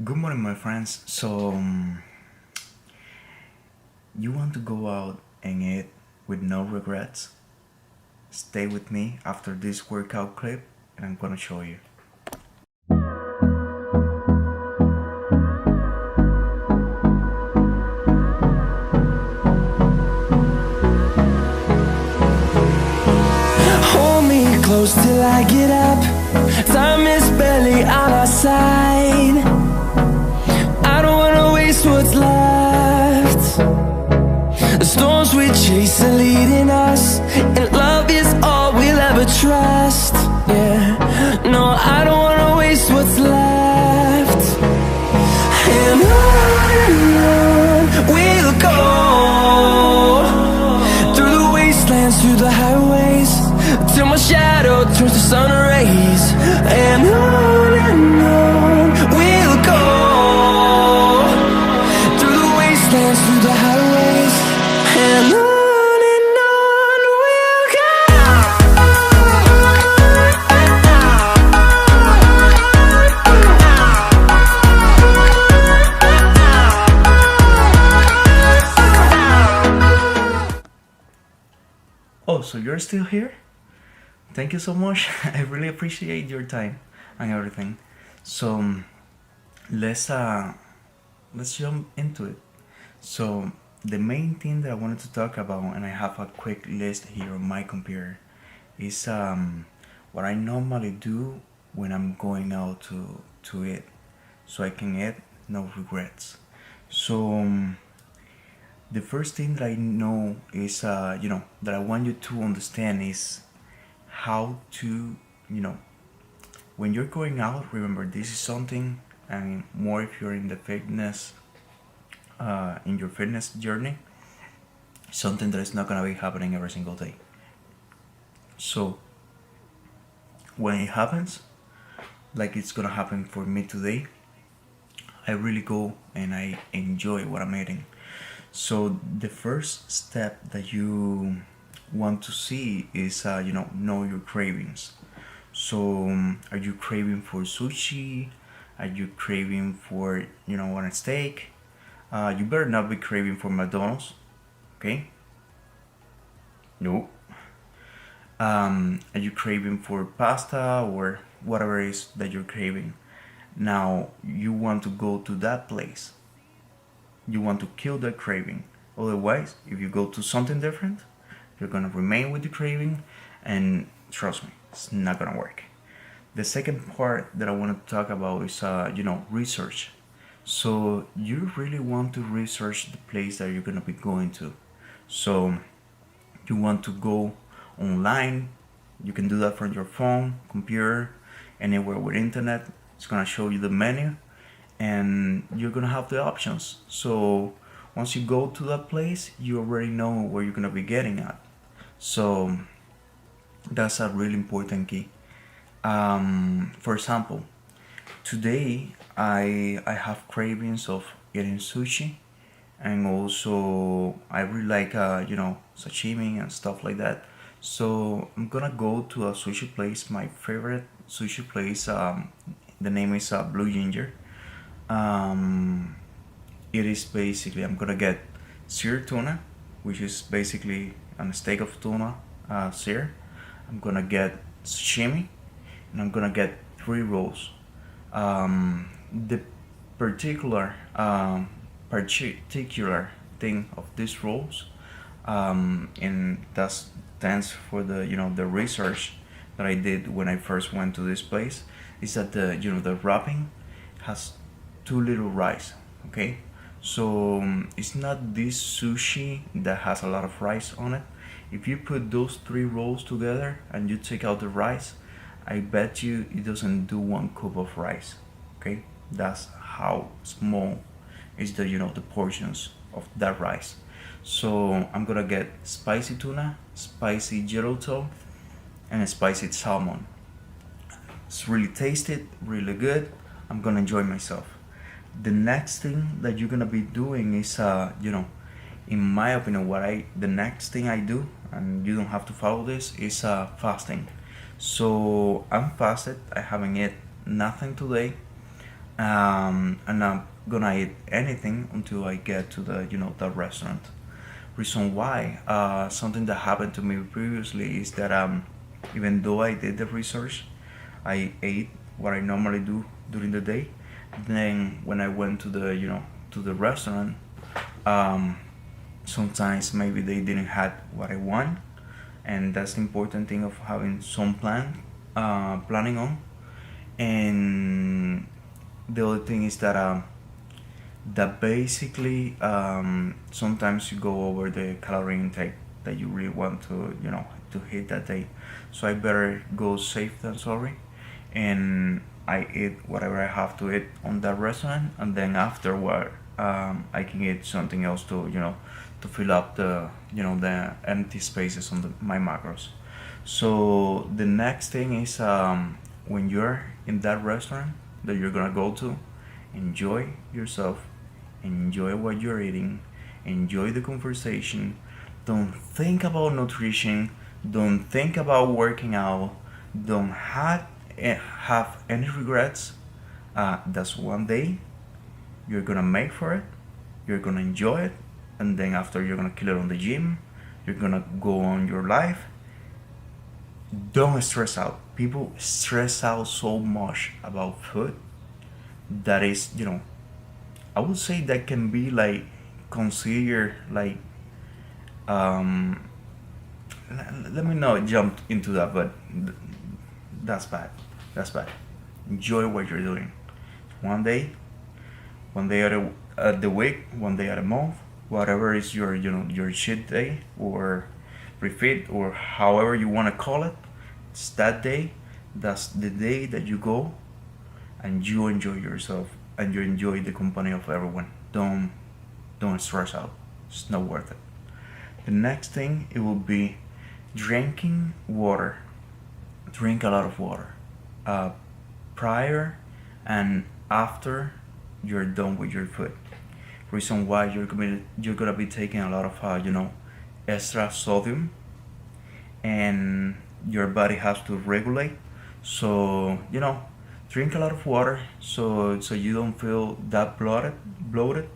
Good morning, my friends. So, you want to go out and eat with no regrets? Stay with me after this workout clip, and I'm gonna show you. Hold me close till I get up. Time is barely on our side. I don't wanna waste what's left. The storms we chase are leading us, and love is all we'll ever trust. Yeah, no, I don't wanna waste what's left. And on we'll go, through the wastelands, through the highways, till my shadow turns to sun rays. And on we'll go, through the wastelands, through the highways, and on we'll go. Oh, so you're still here? Thank you so much. I really appreciate your time and everything. So let's jump into it. So the main thing that I wanted to talk about, and I have a quick list here on my computer, is what I normally do when I'm going out to eat, so I can eat no regrets. So the first thing that I know is that I want you to understand is how to, when you're going out, remember this is something, and more if you're in the fitness, in your fitness journey, something that is not gonna be happening every single day. So when it happens, like it's gonna happen for me today, I really go and I enjoy what I'm eating. So the first step that you want to see is know your cravings. So are you craving for sushi? Are you craving for one steak? You better not be craving for McDonald's, okay? No. Are you craving for pasta or whatever it is that you're craving? Now you want to go to that place. You want to kill that craving. Otherwise, if you go to something different, you're gonna remain with the craving, and trust me, it's not gonna work. The second part that I want to talk about is research. So you really want to research the place that you're gonna be going to. So you want to go online. You can do that from your phone, computer, anywhere with internet. It's gonna show you the menu, and you're gonna have the options. So once you go to that place, you already know where you're gonna be getting at. So that's a really important key. For example, today I have cravings of eating sushi, and also I really like sashimi and stuff like that. So I'm gonna go to a sushi place. My favorite sushi place. The name is Blue Ginger. Um, it is basically I'm gonna get seared tuna, which is basically a steak of tuna seared. I'm gonna get sashimi, and I'm gonna get three rolls. The particular particular thing of these rolls, and that's thanks for the the research that I did when I first went to this place, is that the wrapping has too little rice. Okay, so it's not this sushi that has a lot of rice on it. If you put those three rolls together and you take out the rice, I bet you it doesn't do 1 cup of rice. Okay, that's how small is the portions of that rice. So I'm gonna get spicy tuna, spicy gelato, and a spicy salmon. It's really tasty, really good. I'm gonna enjoy myself. The next thing that you're gonna be doing is in my opinion, the next thing I do, and you don't have to follow this, is fasting. So I'm fasted. I haven't eaten nothing today, and I'm gonna eat anything until I get to the restaurant. Reason why, something that happened to me previously is that even though I did the research, I ate what I normally do during the day. Then when I went to the restaurant, um, sometimes maybe they didn't have what I want, and that's the important thing of having some planning on. And the other thing is that basically sometimes you go over the calorie intake that you really want to hit that day. So I better go safe than sorry, and I eat whatever I have to eat on that restaurant, and then afterward I can eat something else to fill up the empty spaces on my macros. So the next thing is, when you're in that restaurant that you're gonna go to, enjoy yourself, enjoy what you're eating, enjoy the conversation. Don't think about nutrition, don't think about working out, don't have any regrets. That's one day you're gonna make for it, you're gonna enjoy it, and then after you're gonna kill it on the gym, you're gonna go on your life. Don't stress out. People stress out so much about food that is, I would say that can be like considered like, um let me not jump into that, but that's bad. That's bad. Enjoy what you're doing. One day, one day at the week, one day at a month, whatever is your shit day or refit or however you want to call it. It's that day. That's the day that you go and you enjoy yourself and you enjoy the company of everyone. Don't stress out. It's not worth it. The next thing, it will be drinking water. Drink a lot of water, uh, prior and after you're done with your food. Reason why you're gonna be taking a lot of extra sodium, and your body has to regulate. So drink a lot of water so you don't feel that bloated,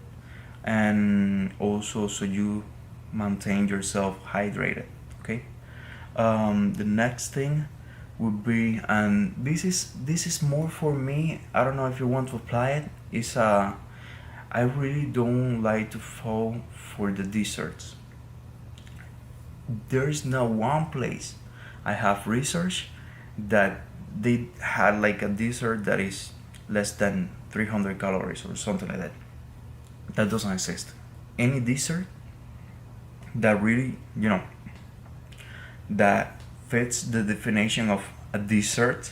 and also so you maintain yourself hydrated. Okay. The next thing would be, and this is more for me. I don't know if you want to apply it. Is I really don't like to fall for the desserts. There is no one place I have research that they had like a dessert that is less than 300 calories or something like that. That doesn't exist. Any dessert that really that fits the definition of a dessert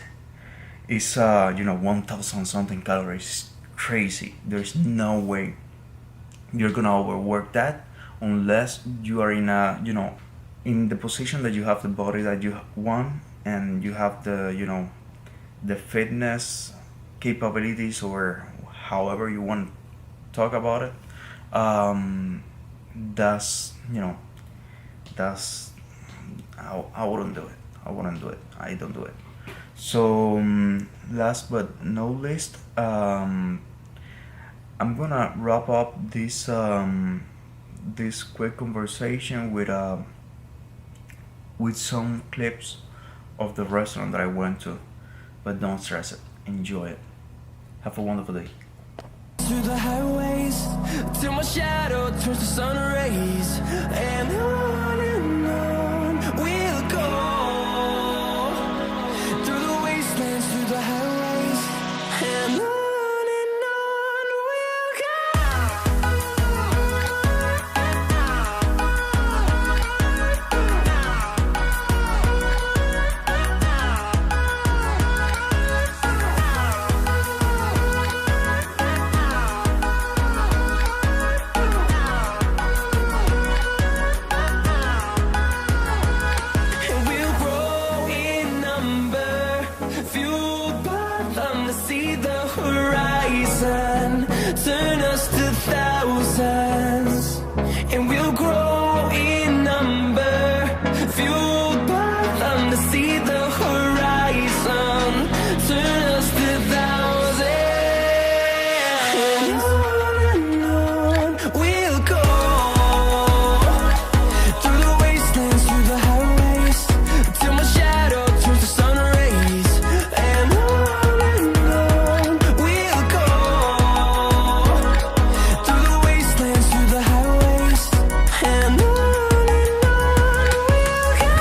It's 1,000 something calories. Crazy. There's no way you're gonna overwork that unless you are in the position that you have the body that you want, and you have the fitness capabilities, or however you want to talk about it. um that's that's I wouldn't do it. I don't do it. So last but no least, I'm gonna wrap up this quick conversation with some clips of the restaurant that I went to. But don't stress it. Enjoy it. Have a wonderful day. Through the highways, till my shadow turns to sun rays, and on we'll go. Through the wastelands, through the highways, and on we'll see the horizon, turn us to thousands, and we'll grow in number, fueled by them to see the horizon, turn us to thousands, and on we'll go, through the wastelands, through the highways, till my shadow turns to sun rays, and on we'll go, through the wastelands, through the highways, and on we'll go.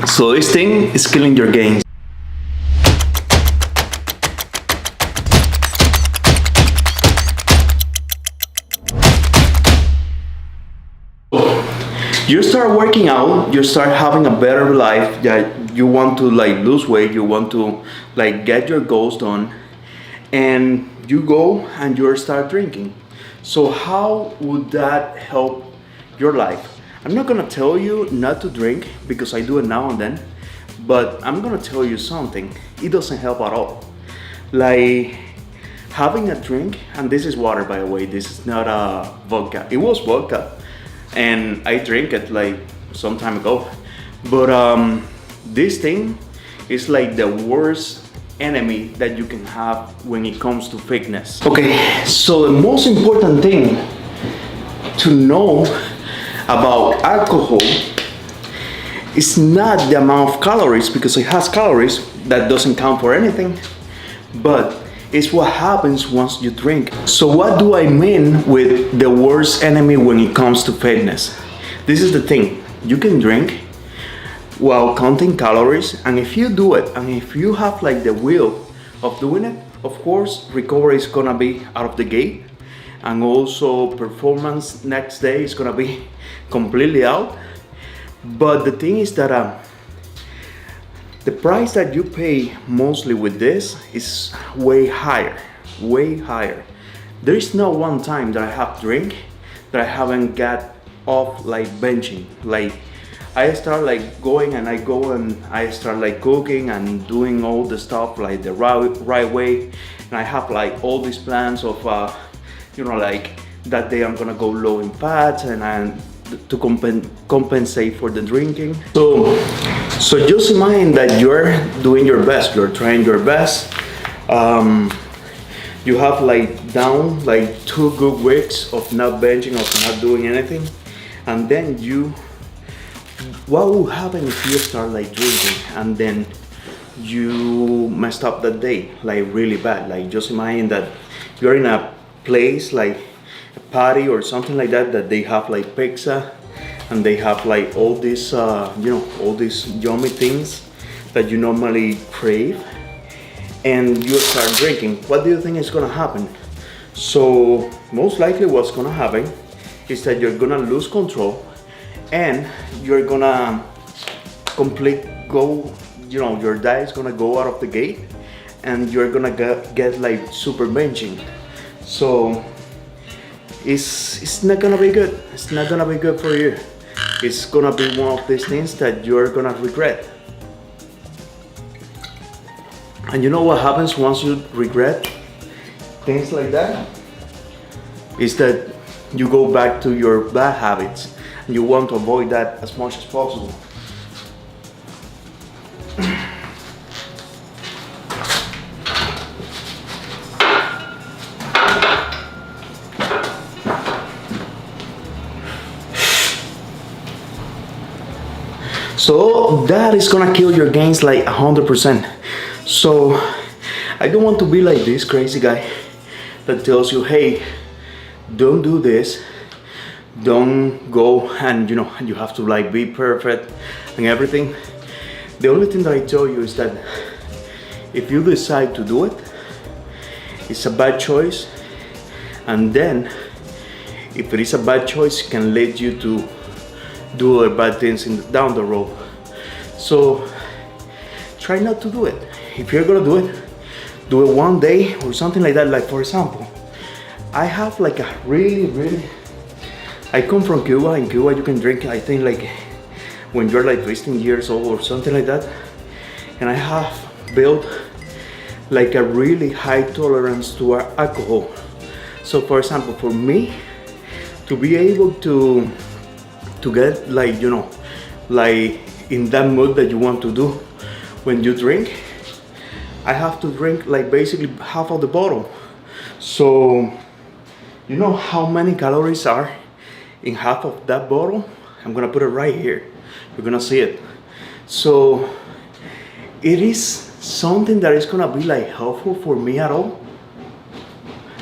So this thing is killing your gains. You start working out, you start having a better life, that you want to like lose weight, you want to like get your goals done, and you go and you start drinking. So how would that help your life? I'm not gonna tell you not to drink because I do it now and then, but I'm gonna tell you something. It doesn't help at all. Like having a drink, and this is water by the way, this is not a vodka. It was vodka, and I drank it like some time ago. But this thing is like the worst enemy that you can have when it comes to fitness. Okay, so the most important thing to know about alcohol is not the amount of calories, because it has calories that doesn't count for anything, but it's what happens once you drink. So what do I mean with the worst enemy when it comes to fitness? This is the thing. You can drink while counting calories, and if you do it, and if you have like the will of doing it, of course recovery is gonna be out of the gate, and also performance next day is gonna be completely out. But the thing is that the price that you pay mostly with this is way higher, way higher. There is no one time that I have drink that I haven't got off like benching. Like I start like going and I go and I start like cooking and doing all the stuff like the right way, and I have like all these plans of like that day I'm gonna go low in fats, and to compensate for the drinking. So just imagine that you're doing your best, you're trying your best. You have like down like 2 good weeks of not benching, of not doing anything, and then what will happen if you start like drinking and then you messed up that day like really bad? Like just imagine that you're in a place like a party or something like that, that they have like pizza and they have like all these all these yummy things that you normally crave, and you start drinking. What do you think is gonna happen? So most likely what's gonna happen is that you're gonna lose control, and you're gonna your diet is gonna go out of the gate, and you're gonna get like super benching. So it's not gonna be good. It's not gonna be good for you. It's gonna be one of these things that you're gonna regret. And you know what happens once you regret things like that? Is that you go back to your bad habits, and you want to avoid that as much as possible. So that is gonna kill your gains like 100%. So I don't want to be like this crazy guy that tells you, hey, don't do this, don't go, and you have to like be perfect and everything. The only thing that I tell you is that if you decide to do it, it's a bad choice, and then if it is a bad choice, it can lead you to do other bad things down the road. So try not to do it. If you're gonna do it one day or something like that. Like for example, I have like a I come from Cuba. In Cuba you can drink, I think, like when you're like 15 years old or something like that. And I have built like a really high tolerance to alcohol. So for example, for me to be able to get like like in that mood that you want to do when you drink, I have to drink like basically half of the bottle. So you know how many calories are in half of that bottle? I'm gonna put it right here. You're gonna see it. So it is something that is gonna be like helpful for me at all?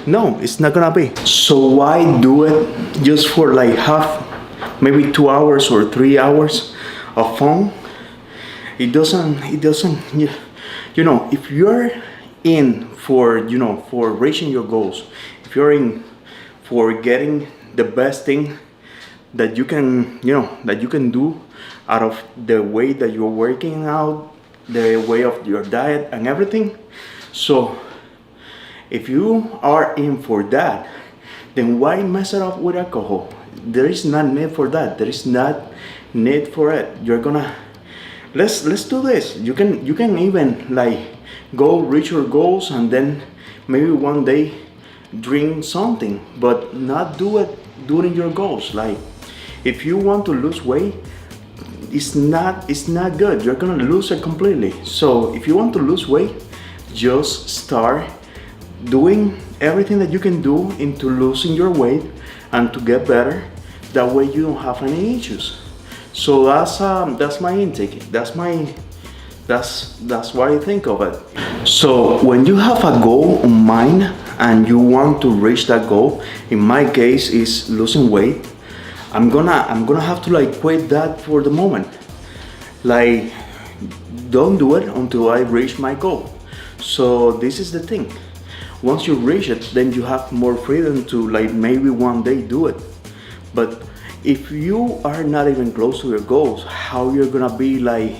No, it's not gonna be. So why do it just for like maybe 2 hours or 3 hours of fun? It doesn't, if you're in for reaching your goals, if you're in for getting the best thing that you can, that you can do out of the way that you're working out, the way of your diet and everything. So if you are in for that, then why mess it up with alcohol? There is not need for that. There is not need for it. You're gonna let's do this. You can even like go reach your goals, and then maybe one day drink something, but not do it during your goals. Like if you want to lose weight, it's not good. You're gonna lose it completely. So if you want to lose weight, just start doing everything that you can do into losing your weight and to get better. That way you don't have any issues. So that's my intake. That's what I think of it. So when you have a goal in mind and you want to reach that goal, in my case is losing weight, I'm gonna have to like quit that for the moment. Like don't do it until I reach my goal. So this is the thing. Once you reach it, then you have more freedom to like maybe one day do it. But if you are not even close to your goals, how you're gonna be like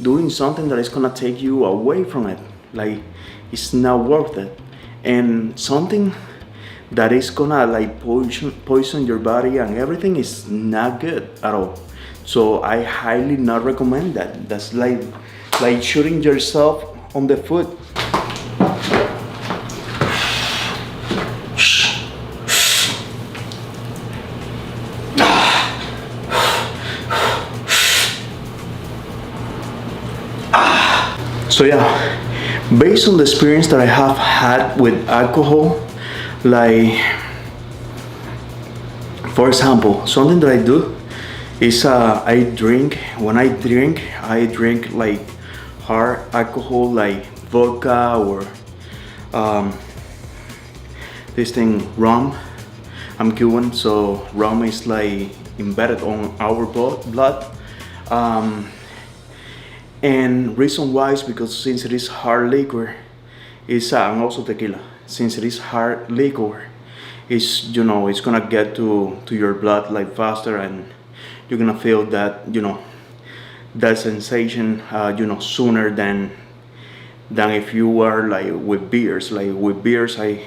doing something that is gonna take you away from it? Like it's not worth it. And something that is gonna like poison your body and everything is not good at all. So I highly not recommend that. That's like shooting yourself on the foot. So yeah, based on the experience that I have had with alcohol, like for example, something that I do is I drink like hard alcohol like vodka or um, this thing rum. I'm Cuban, so rum is like embedded on our blood. Um, and reason why is because since it is hard liquor, and also tequila. Since it is hard liquor, it's gonna get to your blood like faster, and you're gonna feel that that sensation sooner than if you were like with beers. Like with beers, I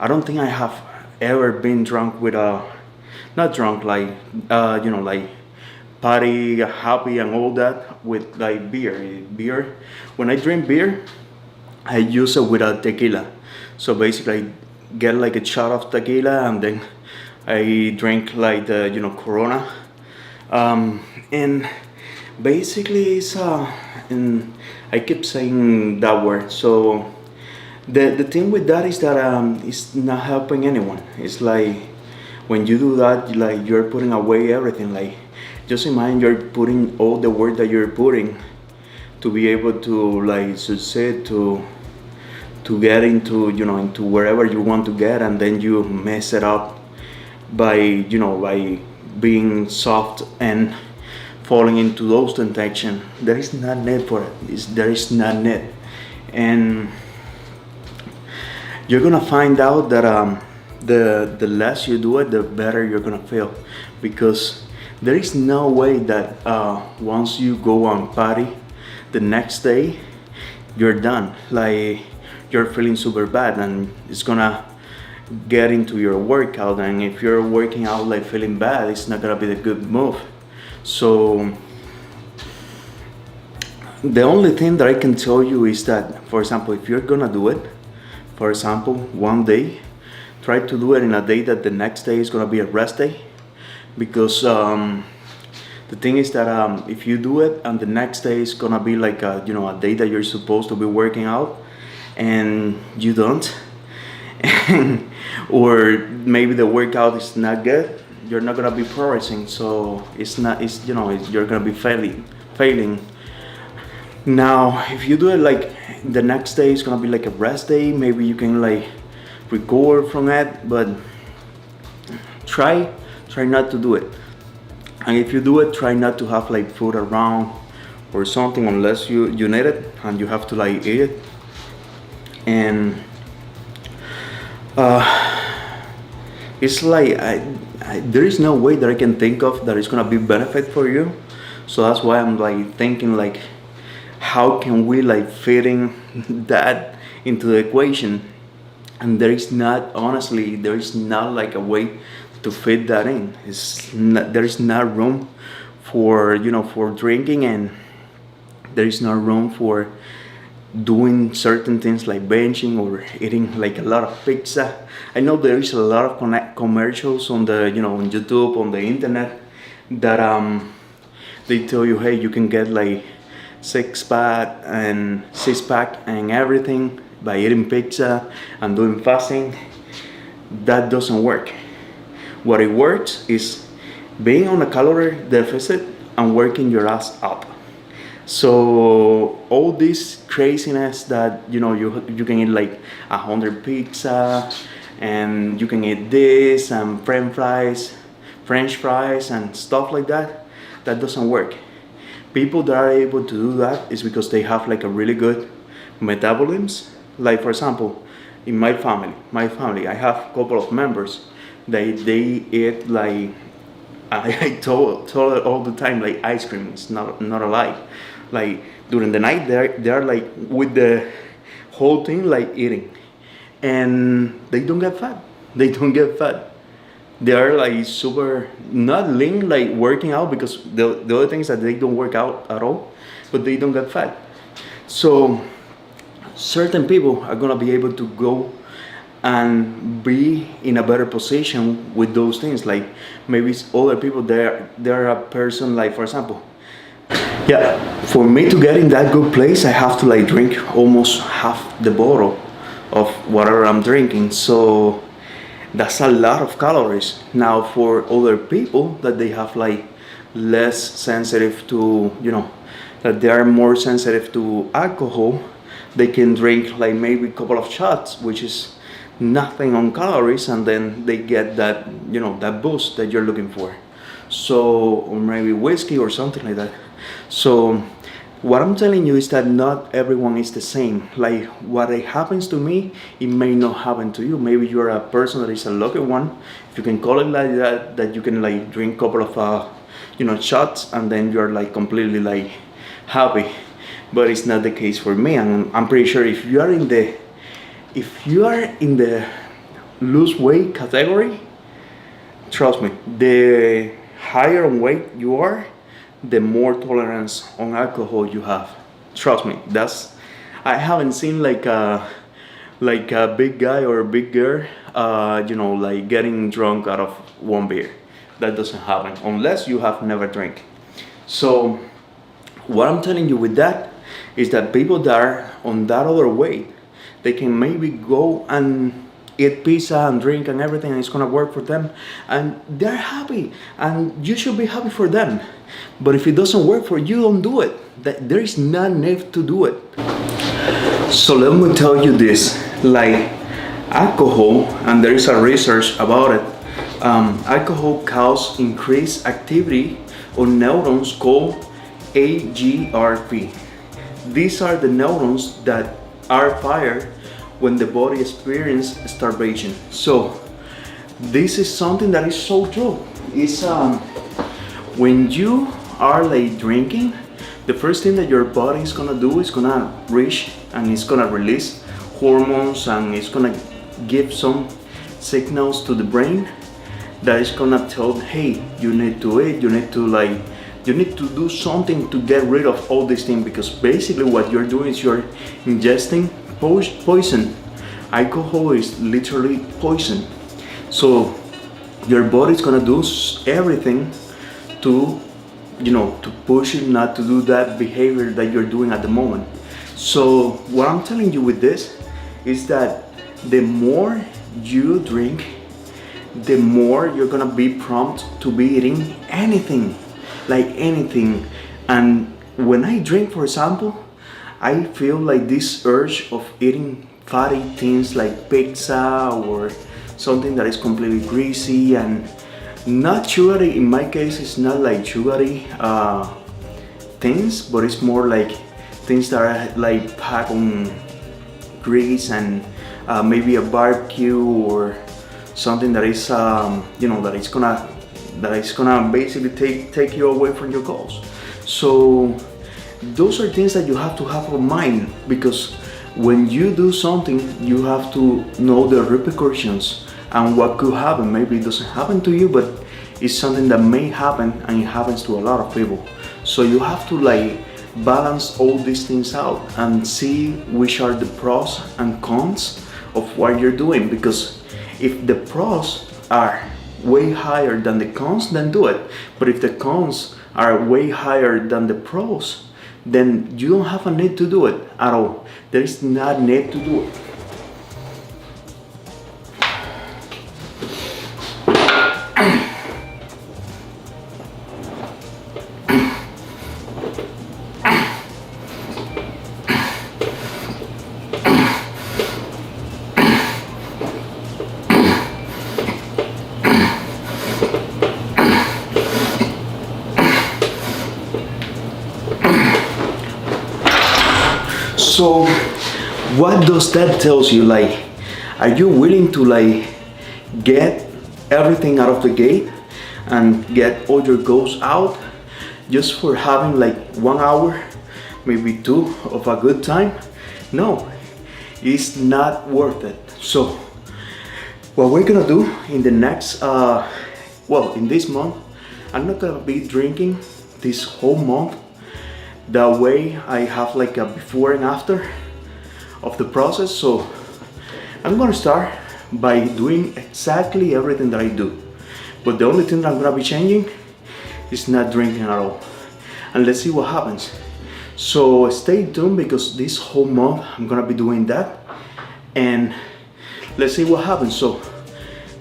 don't think I have ever been drunk with a not drunk like like party happy and all that with like beer. When I drink beer, I use it with a tequila. So basically, I get like a shot of tequila and then I drink like the Corona, and basically and I keep saying that word. So the thing with that is that it's not helping anyone. It's like when you do that, like you're putting away everything. Like just imagine you're putting all the work that you're putting to be able to like succeed to get into wherever you want to get, and then you mess it up by being soft and falling into those temptation. There is not need for it. There is not need. And you're gonna find out that the less you do it, the better you're gonna feel, because there is no way that once you go on party, the next day you're done. Like you're feeling super bad, and it's gonna get into your workout. And if you're working out like feeling bad, it's not gonna be the good move. So the only thing that I can tell you is that, for example, if you're gonna do it, for example, one day, try to do it in a day that the next day is gonna be a rest day, because the thing is that if you do it and the next day is gonna be like a day that you're supposed to be working out, and you don't, or maybe the workout is not good, you're not gonna be progressing. So you're gonna be failing. Now, if you do it like the next day is gonna be like a rest day, maybe you can like recover from it, but try not to do it. And if you do it, try not to have like food around or something, unless you need it and you have to like eat it. And it's like there is no way that I can think of that is gonna be benefit for you. So that's why I'm like thinking like, how can we like fitting that into the equation? And there is not, honestly, there is not like a way to fit that in. There is not room for for drinking, and there is no room for doing certain things like benching or eating like a lot of pizza. I know there is a lot of commercials on the on YouTube, on the internet, that they tell you, hey, you can get like six pack and everything by eating pizza and doing fasting. That doesn't work. What it works is being on a calorie deficit and working your ass up. So all this craziness that you can eat like 100 pizza, and you can eat this and French fries and stuff like that. That doesn't work. People that are able to do that is because they have like a really good metabolism. Like for example, in my family, I have a couple of members. They eat like I told it all the time, like ice cream. It's not a lie. Like during the night, they're like with the whole thing like eating, and they don't get fat. They don't get fat. They are like super not lean, like working out, because the other things that they don't work out at all, but they don't get fat. So certain people are gonna be able to go and be in a better position with those things. Like maybe it's other people, they're a person, like for example, Yeah, for me to get in that good place, I have to like drink almost half the bottle of whatever I'm drinking. So that's a lot of calories. Now for other people that they have like less sensitive to, that they are more sensitive to alcohol, they can drink like maybe a couple of shots, which is nothing on calories, and then they get that, that boost that you're looking for. So, or maybe whiskey or something like that. So what I'm telling you is that not everyone is the same. Like what it happens to me, it may not happen to you. Maybe you're a person that is a lucky one, if you can call it like that, that you can like drink a couple of shots and then you're like completely like happy. But it's not the case for me. And I'm pretty sure if you are in the lose weight category, trust me, the higher on weight you are, the more tolerance on alcohol you have. Trust me, I haven't seen like a big guy or a big girl, like getting drunk out of one beer. That doesn't happen unless you have never drank. So what I'm telling you with that is that people that are on that other weight, they can maybe go and eat pizza and drink and everything, and it's gonna work for them, and they're happy, and you should be happy for them. But if it doesn't work for you, don't do it. There is no need to do it. So let me tell you this, like alcohol, and there is a research about it, alcohol causes increased activity on neurons called AGRP. These are the neurons that are fired when the body experiences starvation. So this is something that is so true. It's when you are like drinking, the first thing that your body is gonna do is gonna reach and it's gonna release hormones, and it's gonna give some signals to the brain that is gonna tell, hey, you need to eat, you need to do something to get rid of all these things, because basically what you're doing is you're ingesting poison. Alcohol is literally poison. So your body's gonna do everything to to push you not to do that behavior that you're doing at the moment. So what I'm telling you with this is that the more you drink, the more you're gonna be prompt to be eating anything, like anything. And when I drink, for example, I feel like this urge of eating fatty things like pizza or something that is completely greasy and not sugary. In my case, it's not like sugary things, but it's more like things that are like packed on grease and maybe a barbecue or something that is that is gonna basically take you away from your goals. So those are things that you have to have in mind, because when you do something, you have to know the repercussions and what could happen. Maybe it doesn't happen to you, but it's something that may happen, and it happens to a lot of people. So you have to like balance all these things out and see which are the pros and cons of what you're doing, because if the pros are way higher than the cons, then do it. But if the cons are way higher than the pros, then you don't have a need to do it at all. There is not need to do it. So what does that tells you? Like, are you willing to like get everything out of the gate and get all your goals out just for having like 1 hour, maybe 2 of a good time? No, it's not worth it. So what we're gonna do in the next in this month, I'm not gonna be drinking this whole month. That way I have like a before and after of the process. So I'm gonna start by doing exactly everything that I do, but the only thing that I'm gonna be changing is not drinking at all. and let's see what happens. So stay tuned, because this whole month I'm gonna be doing that, and let's see what happens. So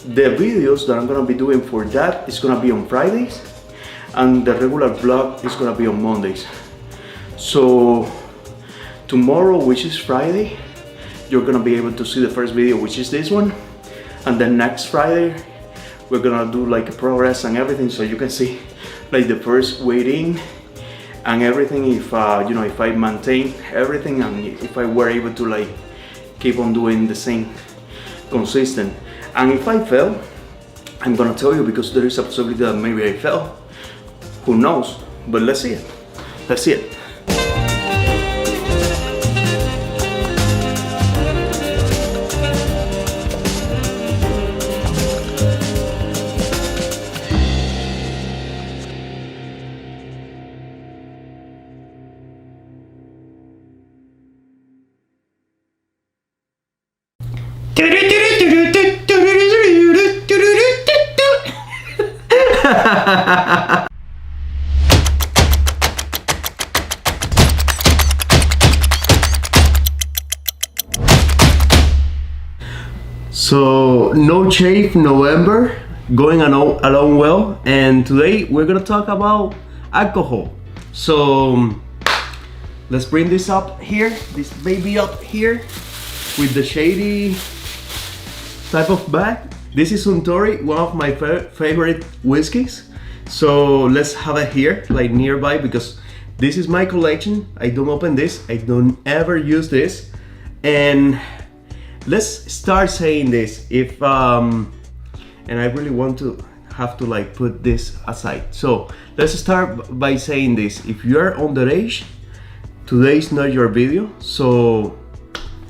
the videos that I'm gonna be doing for that is gonna be on Fridays, and the regular vlog is gonna be on Mondays. So tomorrow, which is Friday, you're gonna be able to see the first video, which is this one, and then next Friday we're gonna do like a progress and everything, so you can see like the first weight in and everything, if if I maintain everything, and if I were able to like keep on doing the same consistent. And if I fail, I'm gonna tell you, because there is a possibility that maybe I fail. Who knows? But let's see it. Let's see it. So no shave November, going along well, and today we're gonna talk about alcohol. So let's bring this up here, this baby up here, with the shady type of bag. This is Suntory, one of my favorite whiskeys. So let's have it here, like nearby, because this is my collection. I don't open this, I don't ever use this. And let's start saying this. If and I really want to have to like put this aside. So let's start by saying this. If you're underage, today is not your video. So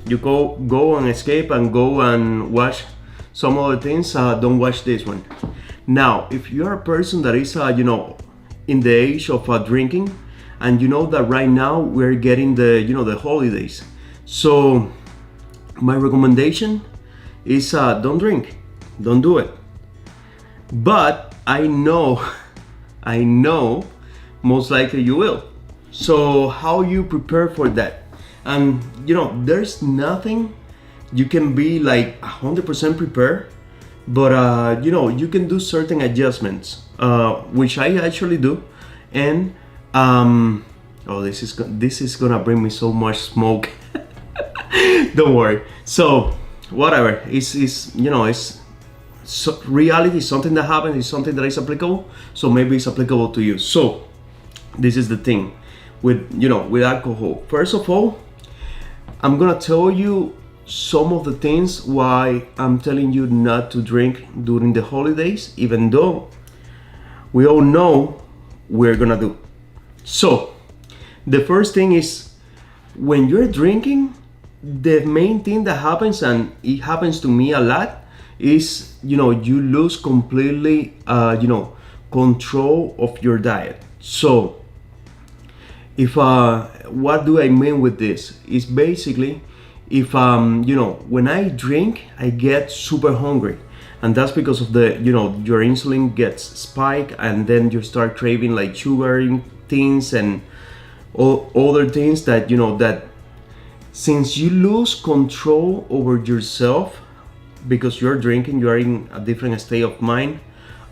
you go and escape and go and watch some other things. Don't watch this one. Now, if you're a person that is in the age of drinking, and you know that right now we're getting the holidays, so my recommendation is don't drink, don't do it. But I know most likely you will. So how you prepare for that? And there's nothing you can be like 100% prepared, but you can do certain adjustments, which I actually do. And oh, this is gonna bring me so much smoke. Don't worry. So whatever, it's reality is something that happens, is something that is applicable, so maybe it's applicable to you. So this is the thing with with alcohol. First of all, I'm gonna tell you some of the things why I'm telling you not to drink during the holidays, even though we all know we're gonna do. So the first thing is, when you're drinking, the main thing that happens, and it happens to me a lot, is you lose completely control of your diet. So if what do I mean with this is basically, if when I drink, I get super hungry, and that's because of the your insulin gets spiked, and then you start craving like sugar things and all other things that that since you lose control over yourself because you're drinking, you are in a different state of mind.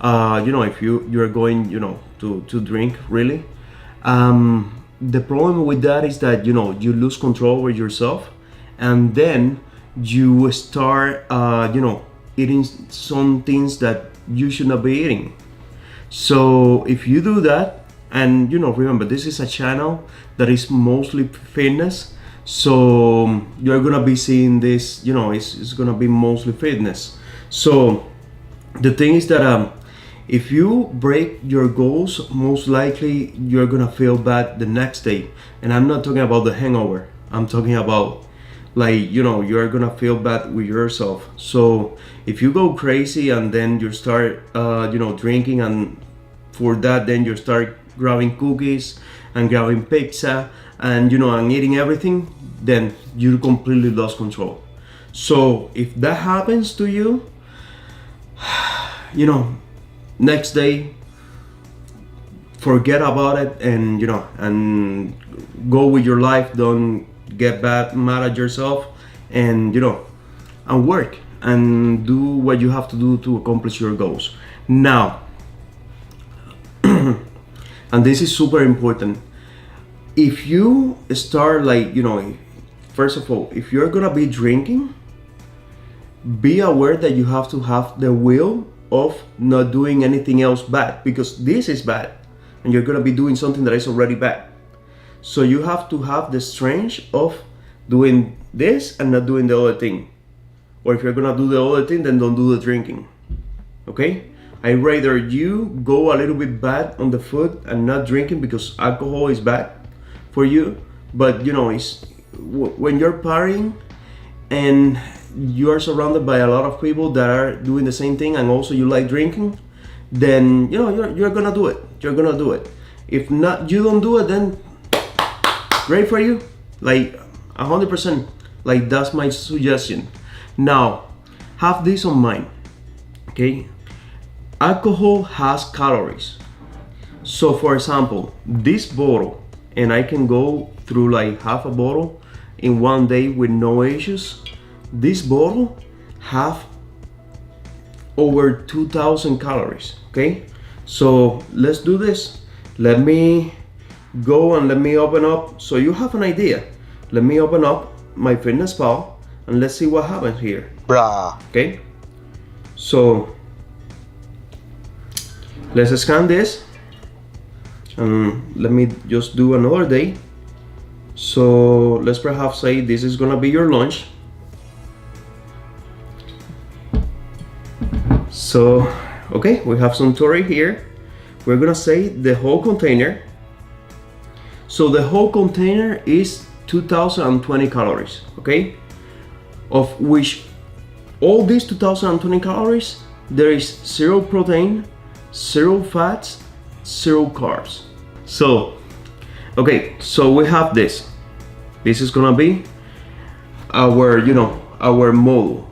If you're going to drink really, the problem with that is that you lose control over yourself, and then you start eating some things that you should not be eating. So if you do that, and remember, this is a channel that is mostly fitness, so you're gonna be seeing this, it's gonna be mostly fitness. So the thing is that if you break your goals, most likely you're gonna feel bad the next day. And I'm not talking about the hangover, I'm talking about like you're gonna feel bad with yourself. So if you go crazy and then you start drinking, and for that then you start grabbing cookies and grabbing pizza and and eating everything, then you completely lost control. So if that happens to you, next day forget about it, and and go with your life. Don't get mad at yourself, and and work and do what you have to do to accomplish your goals. Now, and this is super important, if you start, like, first of all, if you're gonna be drinking, be aware that you have to have the will of not doing anything else bad, because this is bad and you're gonna be doing something that is already bad. So you have to have the strength of doing this and not doing the other thing. Or if you're gonna do the other thing, then don't do the drinking. Okay? I'd rather you go a little bit bad on the food and not drinking, because alcohol is bad for you. But it's when you're partying and you are surrounded by a lot of people that are doing the same thing, and also you like drinking, then you're gonna do it. You're gonna do it. If not, you don't do it, then great for you. Like 100%. Like, that's my suggestion. Now, have this on mind. Okay? Alcohol has calories. So for example, this bottle, and I can go through like half a bottle in one day with no issues. This bottle have over 2,000 calories. Okay, so let's do this. Let me go and let me open up so you have an idea. Let me open up my Fitness Pal and let's see what happens here. Bruh. Okay, so let's scan this, and let me just do another day. So let's perhaps say this is gonna be your lunch. So okay, we have some Tori here. We're gonna say the whole container. So the whole container is 2020 calories, okay? Of which all these 2020 calories, there is 0 protein, 0 fats, 0 carbs. So, okay, so we have this. This is gonna be our, our model.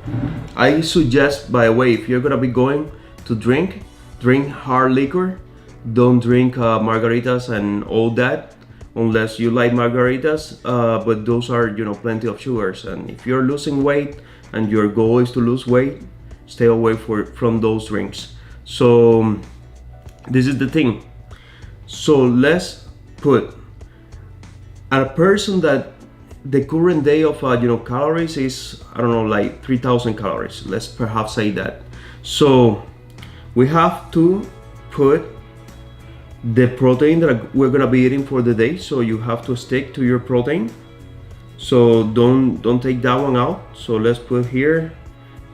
I suggest, by the way, if you're gonna be going to drink hard liquor. Don't drink margaritas and all that, unless you like margaritas, but those are, plenty of sugars. And if you're losing weight and your goal is to lose weight, stay away from those drinks. So this is the thing. So let's put a person that the current day of calories is, I don't know, like 3,000 calories. Let's perhaps say that. So we have to put the protein that we're gonna be eating for the day. So you have to stick to your protein. So don't take that one out. So let's put here.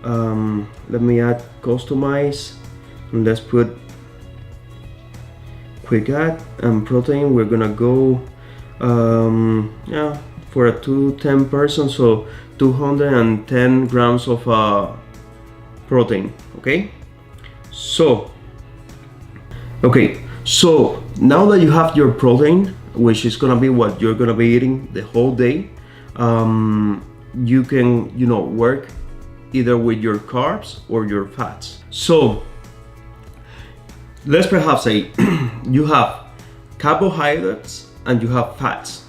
Let me add customize, and let's put quick add and protein. We're gonna go for a 210 person, so 210 grams of protein. Okay, so now that you have your protein, which is gonna be what you're gonna be eating the whole day, you can work either with your carbs or your fats. So let's perhaps say you have carbohydrates and you have fats,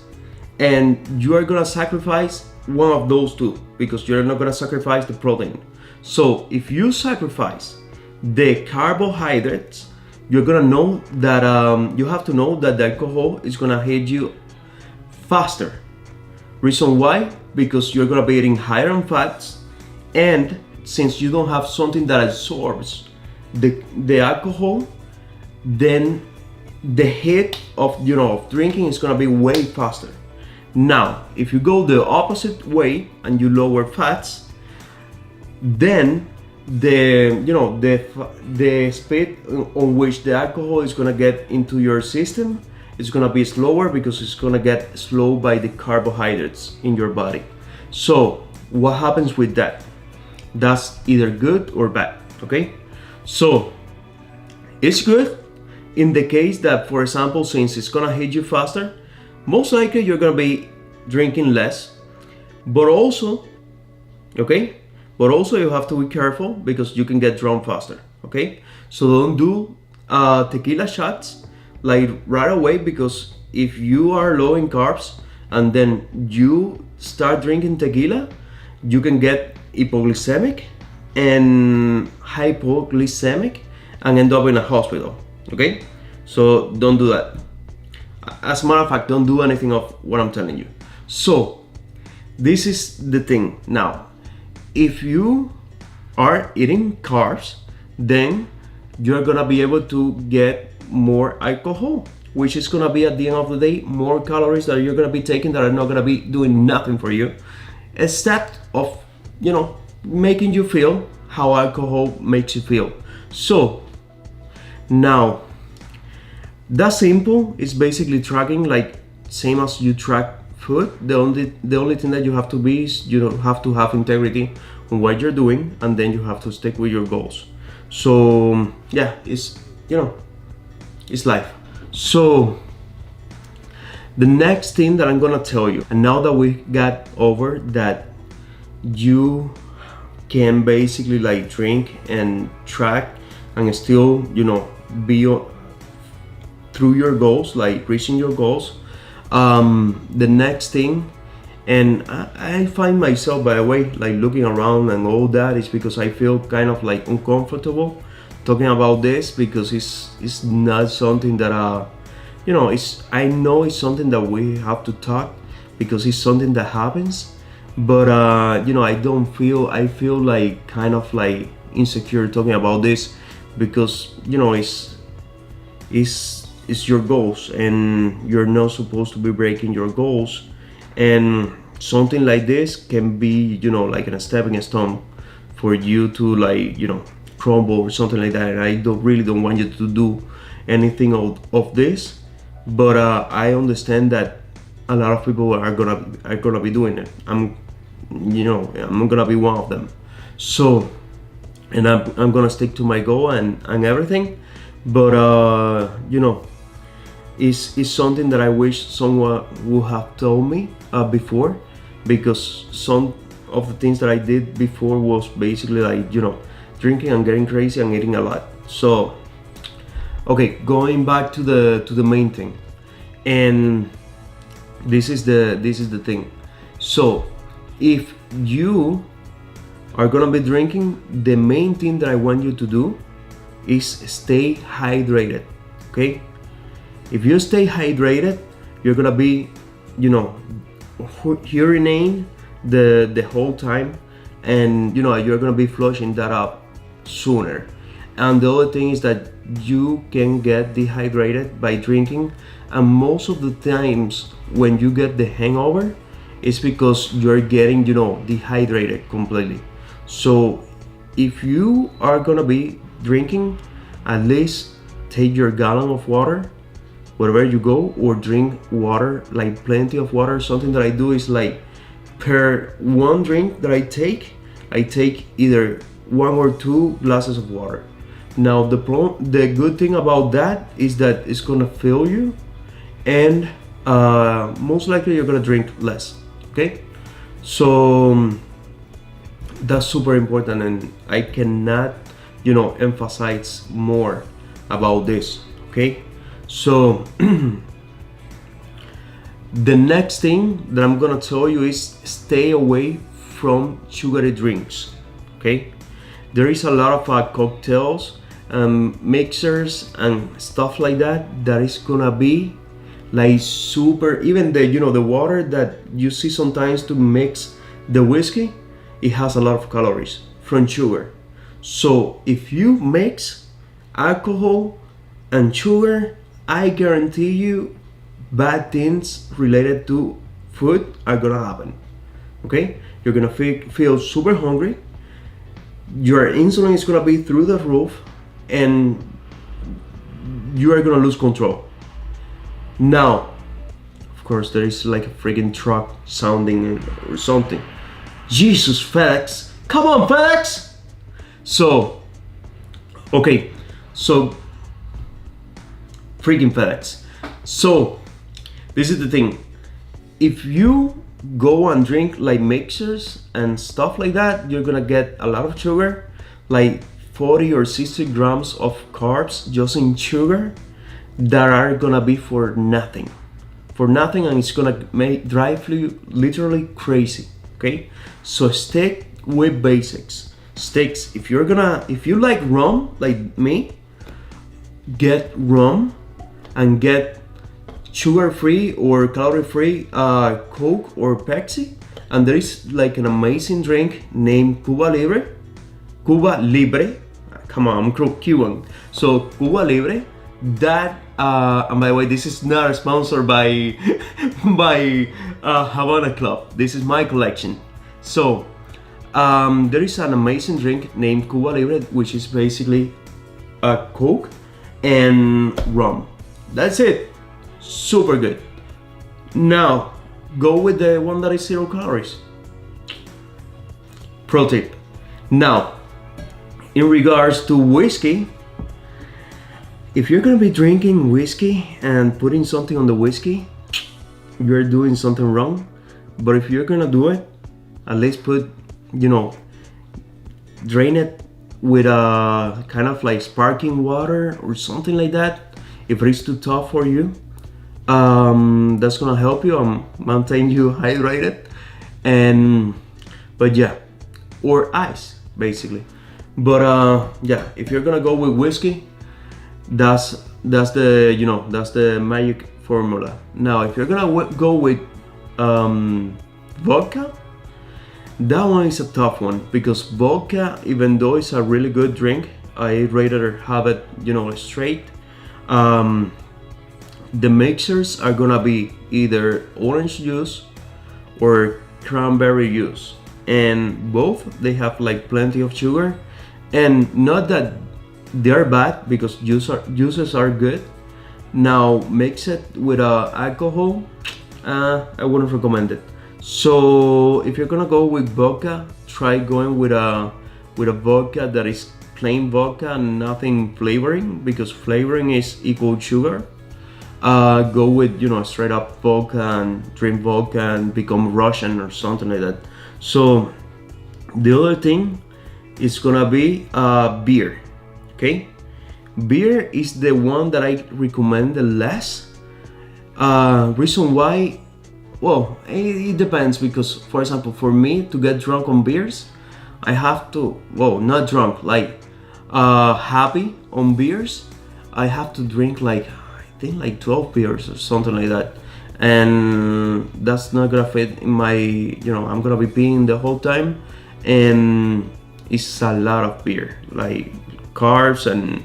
and you are gonna sacrifice one of those two because you're not gonna sacrifice the protein. So if you sacrifice the carbohydrates, you're gonna know that you have to know that the alcohol is gonna hit you faster. Reason why? Because you're gonna be eating higher on fats, and since you don't have something that absorbs the alcohol, then the hit of of drinking is gonna be way faster. Now, if you go the opposite way and you lower fats, then the speed on which the alcohol is gonna get into your system is gonna be slower, because it's gonna get slow by the carbohydrates in your body. So what happens with that? That's either good or bad. Okay, so it's good in the case that, for example, since it's gonna hit you faster, most likely you're gonna be drinking less, but also you have to be careful because you can get drunk faster. Okay, so don't do tequila shots like right away, because if you are low in carbs and then you start drinking tequila, you can get hypoglycemic and hypoglycemic and end up in a hospital. Okay, so don't do that. As a matter of fact, don't do anything of what I'm telling you. So this is the thing. Now, if you are eating carbs, then you're gonna be able to get more alcohol, which is gonna be, at the end of the day, more calories that you're gonna be taking that are not gonna be doing nothing for you, except of, making you feel how alcohol makes you feel. So now, that simple is basically tracking, like same as you track food. The only thing that you have to be is, you have to have integrity on what you're doing, and then you have to stick with your goals. So yeah, it's life. So the next thing that I'm gonna tell you, and now that we got over that, you can basically like drink and track and still be through your goals, like reaching your goals. The next thing, and I find myself, by the way, like looking around and all that, is because I feel kind of like uncomfortable talking about this, because it's not something that I know it's something that we have to talk, because it's something that happens, but I feel like kind of like insecure talking about this, because it's your goals, and you're not supposed to be breaking your goals, and something like this can be like a stepping stone for you to crumble or something like that. And I really don't want you to do anything of this, but I understand that a lot of people are gonna be doing it. I'm gonna be one of them. So, and I'm gonna stick to my goal and everything, but it's something that I wish someone would have told me before, because some of the things that I did before was basically like drinking and getting crazy and eating a lot. So okay, going back to the main thing, and this is the thing. So if you are gonna be drinking, the main thing that I want you to do is stay hydrated. Okay, if you stay hydrated, you're gonna be urinating the whole time, and you're gonna be flushing that up sooner. And the other thing is that you can get dehydrated by drinking, and most of the times when you get the hangover, it's because you're getting dehydrated completely. So if you are gonna be drinking, at least take your gallon of water wherever you go, or drink water, like plenty of water. Something that I do is like, per one drink that I take either 1 or 2 glasses of water. Now the good thing about that is that it's gonna fill you, and most likely you're gonna drink less. Okay, so that's super important, and I cannot emphasize more about this. Okay, so the next thing that I'm gonna tell you is stay away from sugary drinks. Okay, there is a lot of cocktails, mixers and stuff like that is gonna be like super, even the water that you see sometimes to mix the whiskey, it has a lot of calories from sugar. So if you mix alcohol and sugar, I guarantee you bad things related to food are gonna happen. Okay, you're gonna feel super hungry, your insulin is gonna be through the roof, and you are gonna lose control. Now, of course, there is like a freaking truck sounding or something. Jesus, FedEx, come on, FedEx. So okay, so freaking FedEx. So this is the thing, if you go and drink like mixers and stuff like that, you're gonna get a lot of sugar, like 40 or 60 grams of carbs just in sugar, that are gonna be for nothing, and it's gonna drive you literally crazy. Okay, so stick with basics. Sticks. If you like rum like me, get rum and get sugar-free or calorie-free Coke or Pepsi. And there is like an amazing drink named Cuba Libre. Cuba Libre. Come on, I'm Cuban. So Cuba Libre. That and by the way, this is not sponsored by by Havana Club. This is my collection. So there is an amazing drink named Cuba Libre, which is basically a Coke and rum. That's it. Super good. Now go with the one that is 0 calories. Pro tip. Now, in regards to whiskey, if you're gonna be drinking whiskey and putting something on the whiskey, you're doing something wrong. But if you're gonna do it, at least put, drain it with a kind of like sparkling water or something like that. If it is too tough for you, that's gonna help you maintain you hydrated. But yeah, or ice basically. But yeah, if you're gonna go with whiskey, that's the magic formula. Now, if you're gonna go with vodka, that one is a tough one, because vodka, even though it's a really good drink, I rather have it, straight. The mixers are gonna be either orange juice or cranberry juice, and both they have like plenty of sugar, and not that they're bad, because juices are good. Now mix it with alcohol, I wouldn't recommend it. So if you're gonna go with vodka, try going with a vodka that is plain vodka and nothing flavoring, because flavoring is equal sugar. Go with straight up vodka and drink vodka and become Russian or something like that. So the other thing is gonna be beer. Okay, beer is the one that I recommend the less. Reason why? Well, it depends, because for example, for me to get drunk on beers, I have to, not drunk, like happy on beers, I have to drink like, I think like 12 beers or something like that, and that's not gonna fit in my, I'm gonna be peeing the whole time, and it's a lot of beer, like carbs and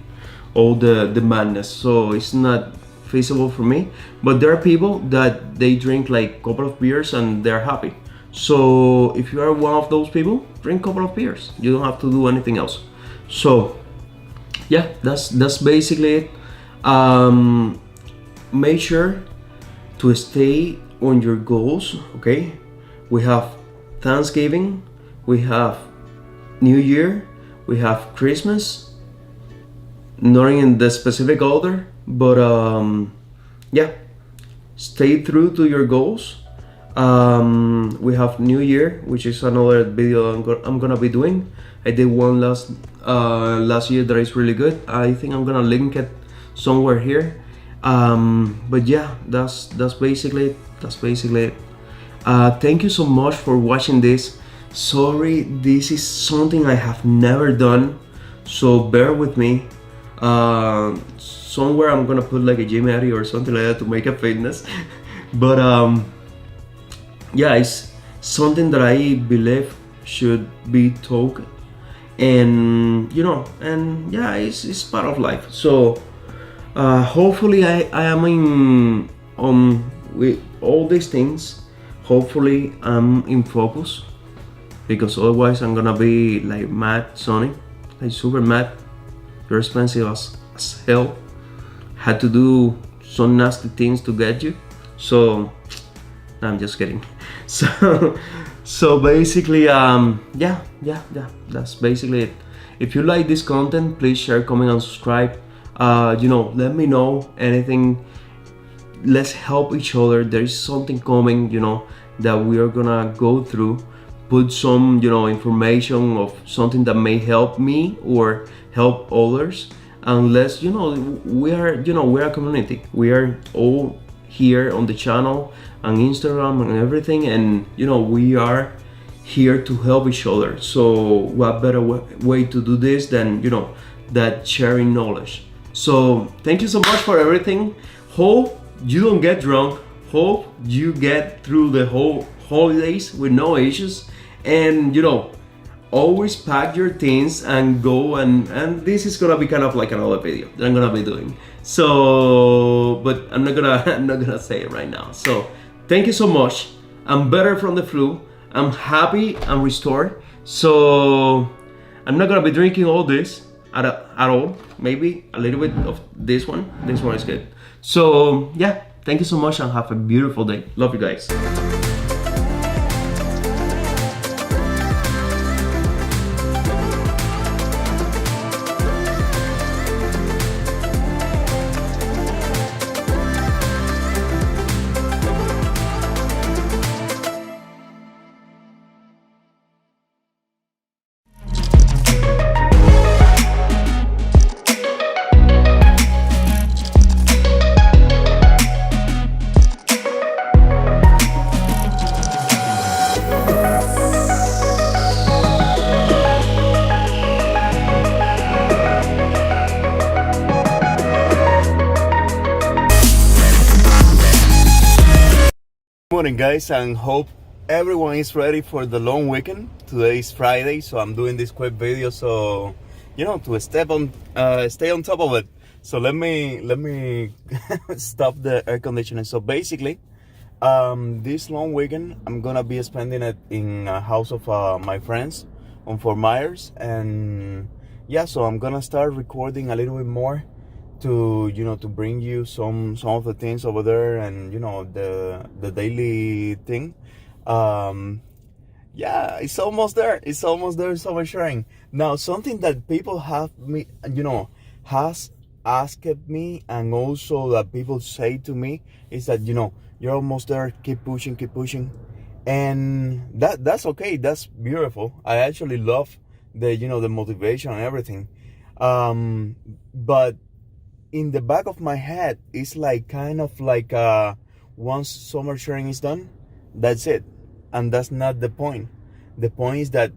all the madness, so it's not feasible for me. But there are people that they drink like a couple of beers and they're happy. So if you are one of those people, drink a couple of beers. You don't have to do anything else. So yeah, that's basically it. Make sure to stay on your goals. Okay, we have Thanksgiving, we have New Year, we have Christmas. Not in the specific order, but yeah, stay true to your goals. We have New Year, which is another video I'm gonna be doing. I did one last year that is really good. I think I'm gonna link it somewhere here. But yeah, that's basically it. Thank you so much for watching this. Sorry, this is something I have never done, so bear with me. Somewhere I'm gonna put like a gym area or something like that to make a fitness. But yeah, it's something that I believe should be taught, and and yeah, it's part of life. So hopefully I am with all these things. Hopefully I'm in focus, because otherwise I'm gonna be like mad, Sonny, like super mad. You're expensive as hell. Had to do some nasty things to get you. So I'm just kidding. So basically, yeah, that's basically it. If you like this content, please share, comment, and subscribe. Let me know anything. Let's help each other. There is something coming, that we are gonna go through. Put some, information of something that may help me or help others. unless we are a community. We are all here on the channel and Instagram and everything, and we are here to help each other. So what better way to do this than that sharing knowledge. So thank you so much for everything. Hope you don't get drunk. Hope you get through the whole holidays with no issues, and always pack your things and go, and this is gonna be kind of like another video that I'm gonna be doing. So, but I'm not gonna I'm not gonna say it right now. So thank you so much. I'm better from the flu. I'm happy and restored. So I'm not gonna be drinking all this at all. Maybe a little bit of this one. This one is good. So yeah, thank you so much and have a beautiful day. Love you guys. Morning, guys, and hope everyone is ready for the long weekend. Today is Friday, so I'm doing this quick video so to stay on top of it. So let me stop the air conditioning. So basically, this long weekend I'm gonna be spending it in a house of my friends on Fort Myers, and yeah, so I'm gonna start recording a little bit more to to bring you some of the things over there, and the daily thing. Yeah, it's almost there, summer sharing. Now, something that people have me has asked me, and also that people say to me, is that you're almost there, keep pushing, and that's okay, that's beautiful. I actually love the motivation and everything, but in the back of my head, it's like kind of like once summer sharing is done, that's it, and that's not the point. The point is that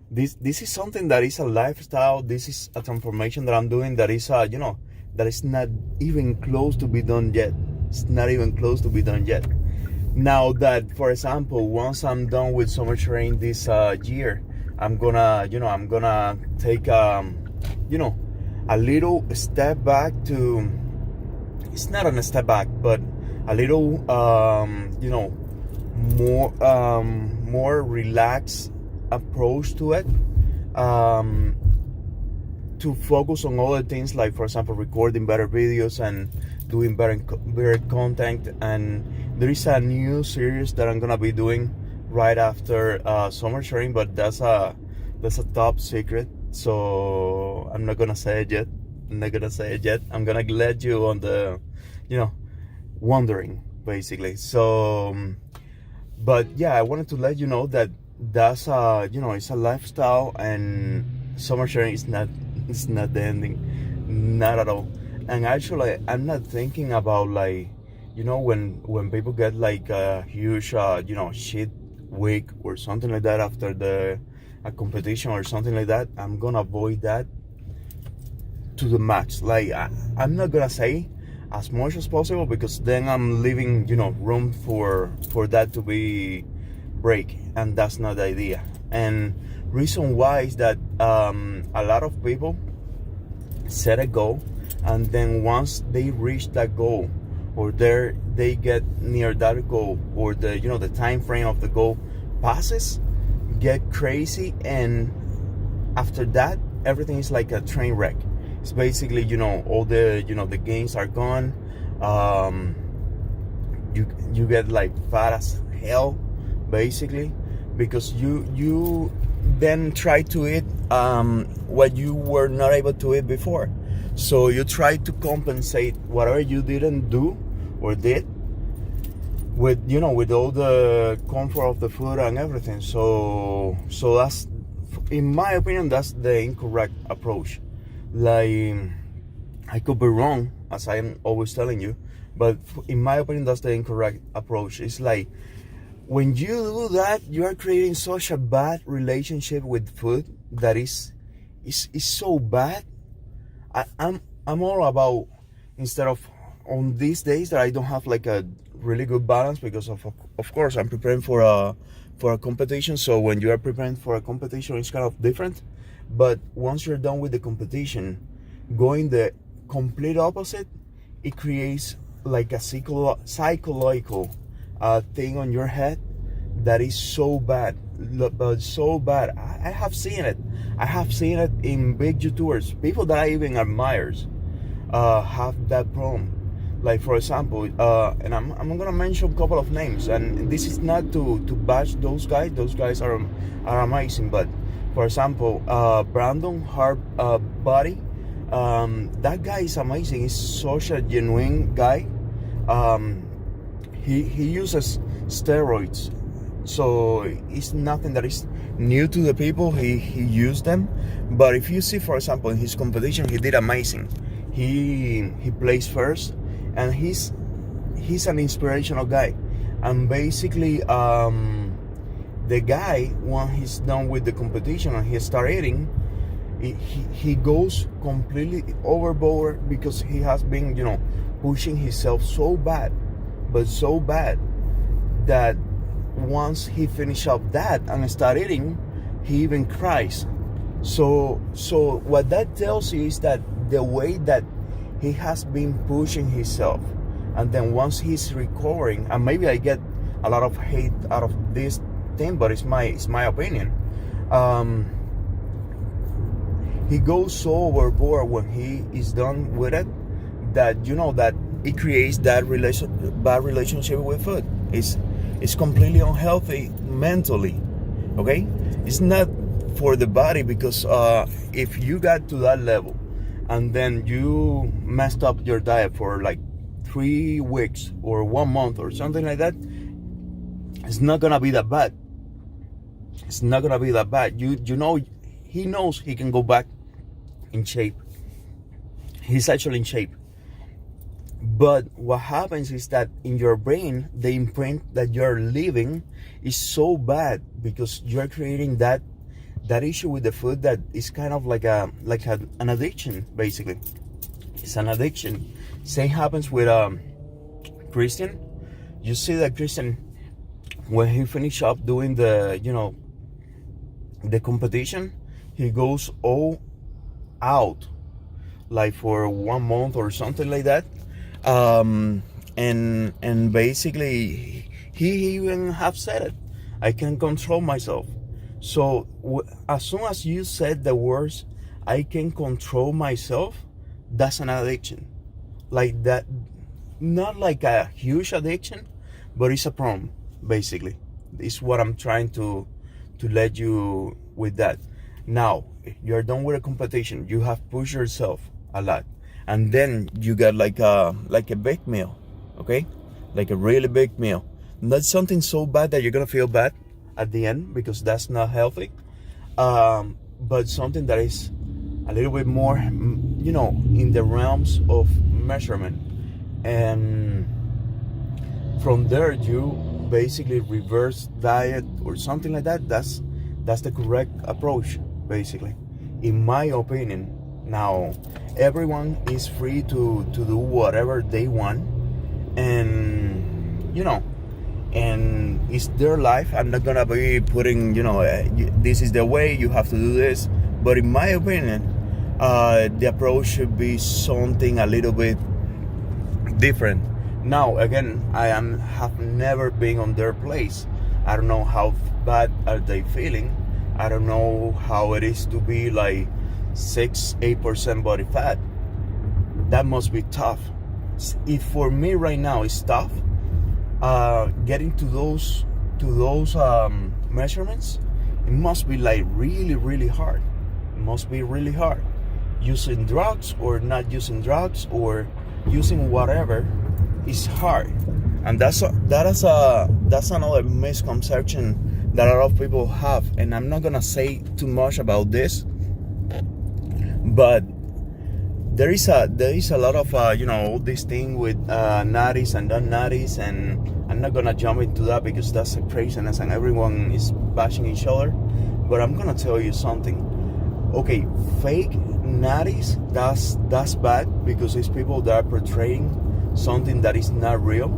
this is something that is a lifestyle. This is a transformation that I'm doing that is that is not even close to be done yet. It's not even close to be done yet. Now that, for example, once I'm done with summer sharing this year, I'm gonna take a little step back to, it's not a step back, but a little more relaxed approach to it, to focus on other things, like, for example, recording better videos and doing better content. And there is a new series that I'm gonna be doing right after summer sharing, but that's a top secret. So I'm not gonna say it yet. I'm gonna let you on the, wondering, basically. So, but yeah, I wanted to let you know that that's it's a lifestyle, and summer sharing is not the ending, not at all. And actually, I'm not thinking about, like, when people get like a huge shit week or something like that after a competition or something like that. I'm gonna avoid that to the max. Like, I'm not gonna say as much as possible, because then I'm leaving room for that to be break, and that's not the idea. And reason why is that a lot of people set a goal, and then once they reach that goal, or they get near that goal, or the time frame of the goal passes, get crazy, and after that everything is like a train wreck. It's basically all the gains are gone. You get like fat as hell, basically, because you then try to eat what you were not able to eat before. So you try to compensate whatever you didn't do or did with with all the comfort of the food and everything. So that's, in my opinion, that's the incorrect approach. Like, I could be wrong, as I am always telling you, but in my opinion, that's the incorrect approach. It's like when you do that, you are creating such a bad relationship with food that is so bad. I'm all about, instead on these days that I don't have like a really good balance, because of course I'm preparing for a competition. So when you are preparing for a competition, it's kind of different. But once you're done with the competition, going the complete opposite, it creates like a psychological thing on your head that is so bad, but so bad. I have seen it. I have seen it in big YouTubers, people that I even admire, have that problem. Like for example, and I'm gonna mention a couple of names, and this is not to bash those guys. Those guys are amazing. But for example, Brandon Hart Body, that guy is amazing. He's such a genuine guy. He uses steroids, so it's nothing that is new to the people. He used them, but if you see, for example, in his competition, he did amazing. He plays first, and he's an inspirational guy. And basically, the guy, when he's done with the competition and he starts eating, he goes completely overboard, because he has been, pushing himself so bad, but so bad, that once he finish up that and start eating, he even cries. So what that tells you is that the way that he has been pushing himself, and then once he's recovering, and maybe I get a lot of hate out of this thing, but it's my opinion. He goes so overboard when he is done with it, that that it creates that bad relationship with food. It's completely unhealthy mentally. Okay, it's not for the body, because if you got to that level and then you messed up your diet for like 3 weeks or 1 month or something like that, it's not gonna be that bad. It's not gonna be that bad. He knows he can go back in shape. He's actually in shape. But what happens is that in your brain, the imprint that you're living is so bad, because you're creating that issue with the food, that is kind of like an addiction. Basically, it's an addiction. Same happens with Christian. You see that Christian, when he finish up doing the competition, he goes all out, like for 1 month or something like that. And basically he even have said it, I can control myself. So as soon as you said the words, I can control myself, that's an addiction. Like that, not like a huge addiction, but it's a problem. Basically, it's what I'm trying to let you with that. Now you're done with a competition, you have pushed yourself a lot, and then you got like a big meal, okay, like a really big meal. Not something so bad that you're gonna feel bad at the end, because that's not healthy, but something that is a little bit more, in the realms of measurement. And from there, you basically reverse diet or something like that. That's the correct approach, basically, in my opinion. Now, everyone is free to do whatever they want, and and it's their life. I'm not gonna be putting, this is the way you have to do this. But in my opinion, the approach should be something a little bit different. Now, again, have never been on their place. I don't know how bad are they feeling. I don't know how it is to be like 6-8% body fat. That must be tough. If for me right now it's tough, getting to those measurements, it must be like really, really hard. It must be really hard. Using drugs or not using drugs, or using whatever, is hard. And that's another misconception that a lot of people have. And I'm not gonna say too much about this, but there is a lot of this thing with natties and non-natties, and I'm not gonna jump into that because that's a craziness and everyone is bashing each other. But I'm gonna tell you something. Okay, fake natties, that's bad because it's people that are portraying something that is not real,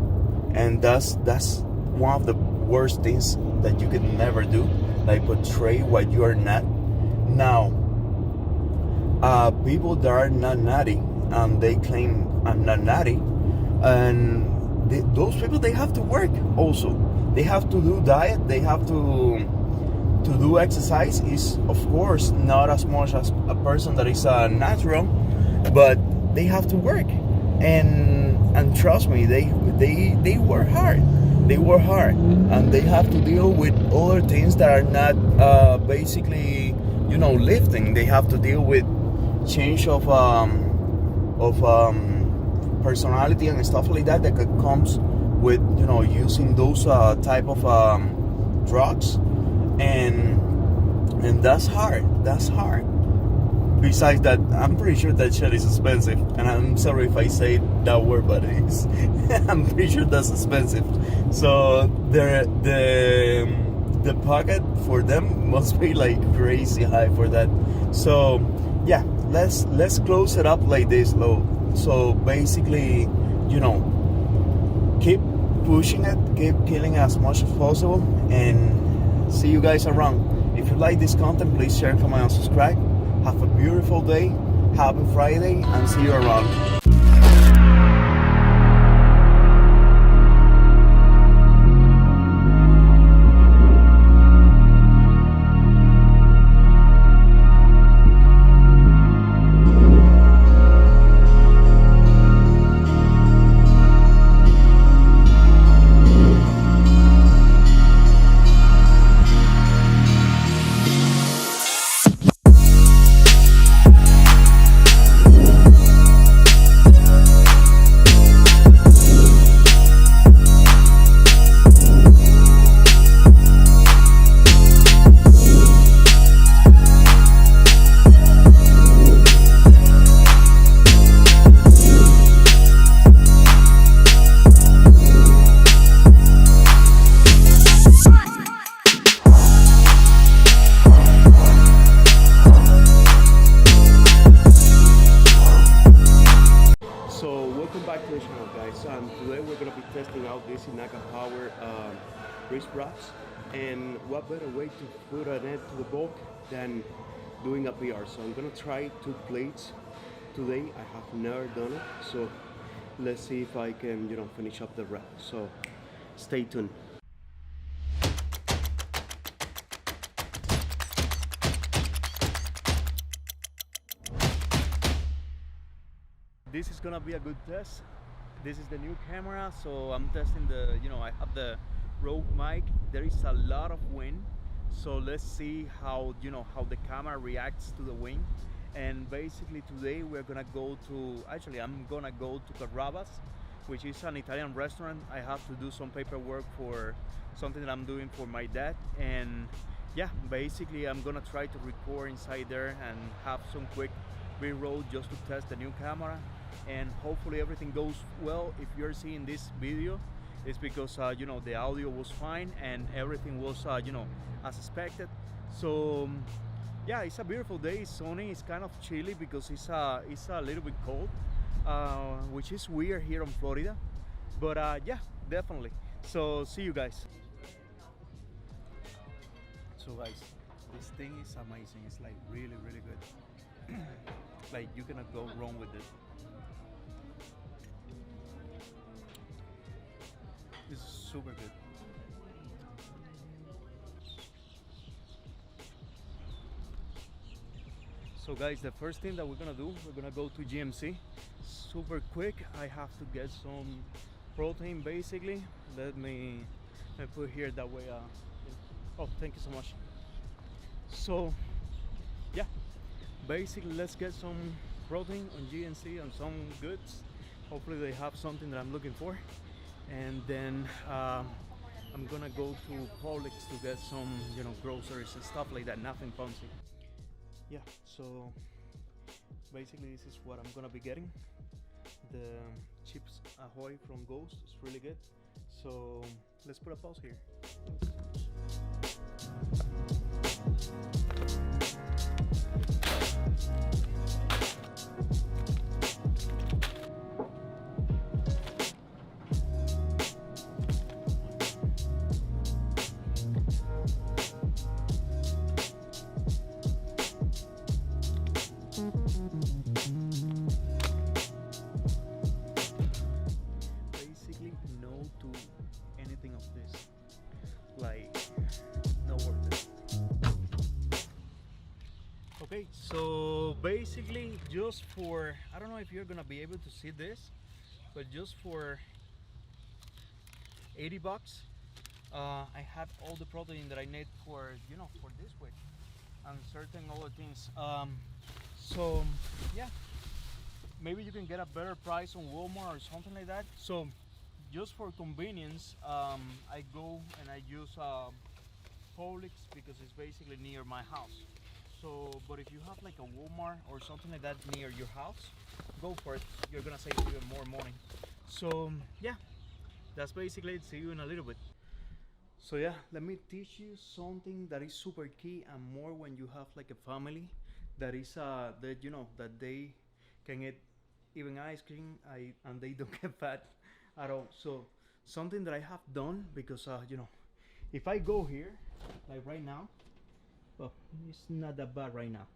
and that's one of the worst things that you can never do, like portray what you are not. Now, people that are not natty and they claim I'm not natty, and those people, they have to work also. They have to do diet. They have to do exercise. Is of course not as much as a person that is natural, but they have to work, and trust me, they work hard. They work hard, and they have to deal with other things that are not basically lifting. They have to deal with change of personality and stuff like that comes with using those type of drugs, and that's hard. That's hard. Besides that, I'm pretty sure that shit is expensive, and I'm sorry if I say that word, but it's I'm pretty sure that's expensive. So the pocket for them must be like crazy high for that. So yeah, let's close it up like this, low. So basically, keep pushing it, keep killing as much as possible, and see you guys around. If you like this content, please share, comment, and subscribe. Have a beautiful day, happy Friday, and see you around. So welcome back to the channel, guys. And today we're gonna be testing out this Power wrist wraps. And what better way to put an end to the bulk than doing a PR? So I'm gonna try 2 plates today. I have never done it, so let's see if I can finish up the wrap. So stay tuned. This is gonna be a good test. This is the new camera, so I'm testing the, I have the Rode mic. There is a lot of wind, so let's see how, how the camera reacts to the wind. And basically today we're gonna go to, actually I'm gonna go to Carrabba's, which is an Italian restaurant. I have to do some paperwork for something that I'm doing for my dad, and yeah, basically I'm gonna try to record inside there and have some quick B-roll just to test the new camera, and hopefully everything goes well. If you're seeing this video, it's because the audio was fine and everything was as expected. So yeah, it's a beautiful day. It's sunny. It's kind of chilly because it's a little bit cold, which is weird here in Florida, but yeah, definitely. So see you guys. So guys, this thing is amazing. It's like really good. Like you cannot go wrong with it. It's super good. So guys, the first thing that we're gonna do, we're gonna go to GMC. Super quick. I have to get some protein basically. Let me put here that way. Oh, thank you so much. So yeah, basically let's get some protein on GNC and some goods. Hopefully they have something that I'm looking for, and then I'm gonna go to Publix to get some groceries and stuff like that. Nothing fancy. Yeah, so basically this is what I'm gonna be getting. The chips ahoy from Ghost is really good. So let's put a pause here. Basically no to anything of this, like no worth it. Okay, so basically just for, I don't know if you're gonna be able to see this, but just for 80 bucks I have all the protein that I need for, you know, for this week and certain other things. So yeah, maybe you can get a better price on Walmart or something like that. So just for convenience, I go and I use Publix because it's basically near my house. So, but if you have like a Walmart or something like that near your house, go for it. You're gonna save even more money. So yeah, that's basically it. See you in a little bit. So yeah, let me teach you something that is super key, and more when you have like a family that is that, you know, that they can eat even ice cream and they don't get fat at all. So something that I have done, because you know, if I go here like right now, well, it's not that bad right now,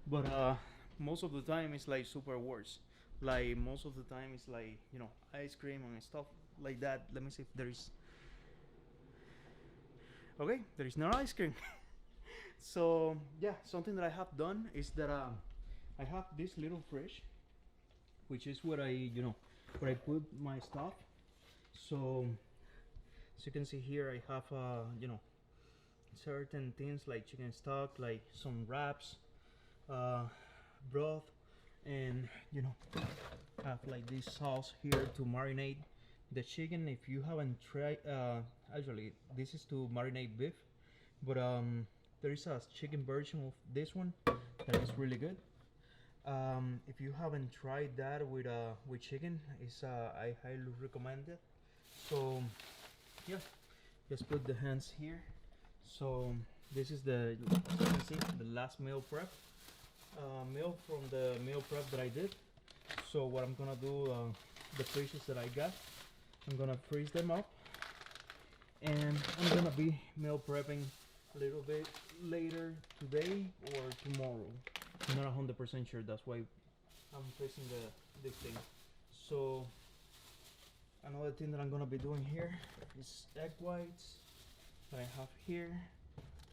but most of the time it's like super worse. Like most of the time it's like, you know, ice cream and stuff like that. Let me see if there is. Okay, there is no ice cream. So yeah, something that I have done is that I have this little fridge, which is where I, you know, where I put my stuff. So as you can see here, I have you know, certain things like chicken stock, like some wraps, broth, and you know, have like this sauce here to marinate the chicken. If you haven't tried, actually this is to marinate beef, but there is a chicken version of this one that is really good. If you haven't tried that with chicken, is I highly recommend it. So yeah, just put the hands here. So this is the, as you can see, the last meal prep, meal from the meal prep that I did. So what I'm gonna do, the fishes that I got, I'm gonna freeze them up, and I'm gonna be meal prepping a little bit later today or tomorrow. I'm not 100% sure, that's why I'm freezing this thing. So another thing that I'm gonna be doing here is egg whites that I have here.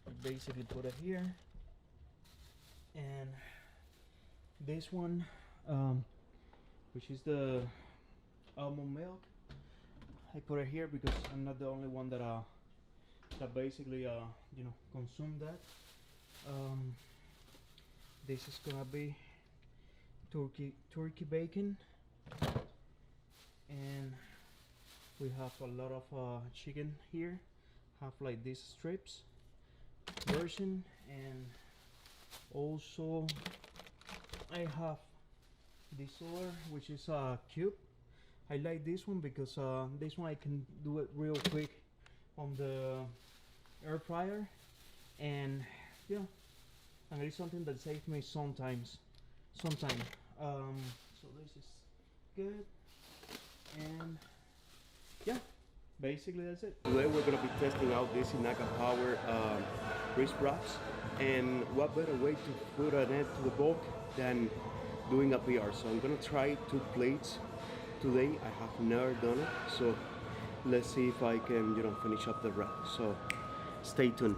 I basically put it here, and this one, which is the almond milk, I put it here because I'm not the only one that basically you know, consume that. This is gonna be turkey bacon, and we have a lot of chicken here. Have like these strips version, and also I have this other, which is a cube. I like this one because this one I can do it real quick on the air fryer, and you know, and it is something that saves me sometimes. So this is good, and yeah, basically that's it. Today we're going to be testing out this Inaka Power wrist wraps, and what better way to put an end to the bulk than doing a PR. So I'm going to try 2 plates today. I have never done it, so let's see if I can, you know, finish up the wrap. So stay tuned.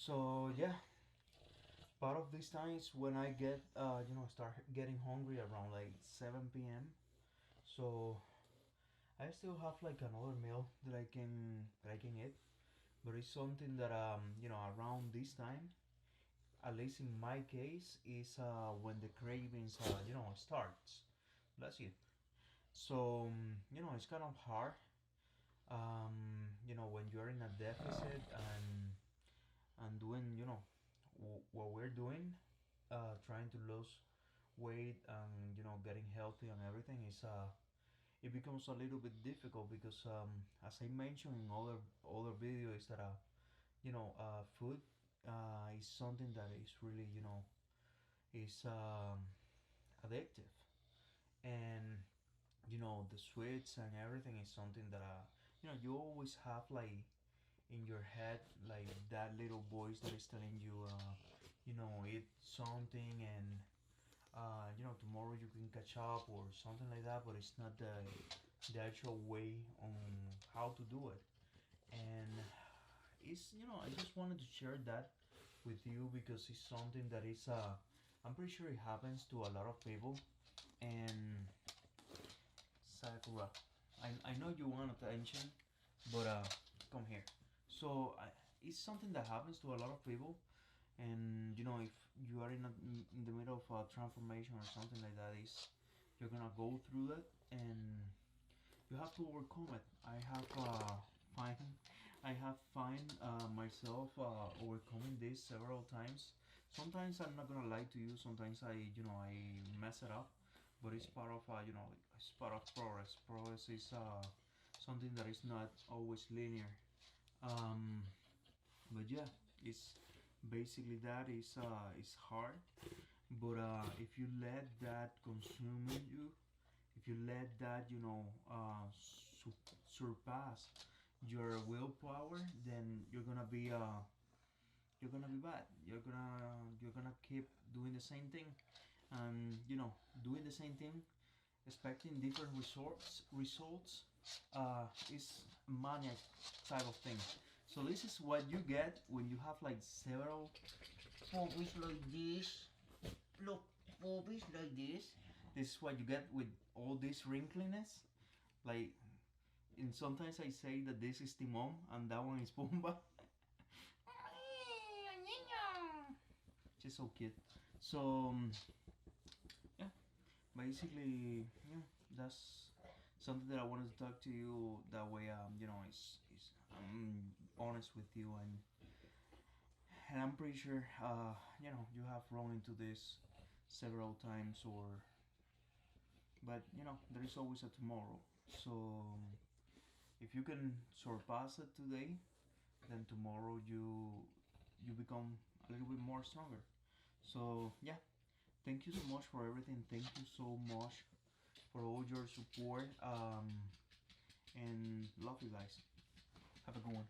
So yeah, part of these times when I get start getting hungry around like 7 p.m. So I still have like another meal that I can eat, but it's something that around this time, at least in my case, is when the cravings starts. That's it. So it's kind of hard. When you're in a deficit and doing what we're doing, trying to lose weight and getting healthy and everything is it becomes a little bit difficult because as I mentioned in other videos that food is something that is really is addictive, and the sweets and everything is something that you always have like in your head, like that little voice that is telling you eat something and tomorrow you can catch up or something like that, but it's not the actual way on how to do it. And it's I just wanted to share that with you because it's something that is I'm pretty sure it happens to a lot of people. And Sakura, I know you want attention, but come here. So it's something that happens to a lot of people, and if you are in the middle of a transformation or something like that, is you're gonna go through that, and you have to overcome it. Find I have find myself overcoming this several times. Sometimes I'm not gonna lie to you. Sometimes I mess it up, but it's part of it's part of progress. Progress is something that is not always linear. Um, but yeah, it's basically that is hard. But if you let that consume you, if you let that surpass your willpower, then you're gonna be bad. You're gonna keep doing the same thing, and doing the same thing, expecting different results is maniac type of thing. So this is what you get when you have like several puppies like this. Look, puppies like this. This is what you get with all this wrinkliness. Like, and sometimes I say that this is Timon and that one is Pumba. She's so cute. So yeah, basically, yeah, that's something that I wanted to talk to you. That way, is I'm honest with you, and I'm pretty sure you have run into this several times, or but there is always a tomorrow. So if you can surpass it today, then tomorrow you become a little bit more stronger. So yeah, thank you so much for everything. Thank you so much for all your support. And love you guys. Have a good one.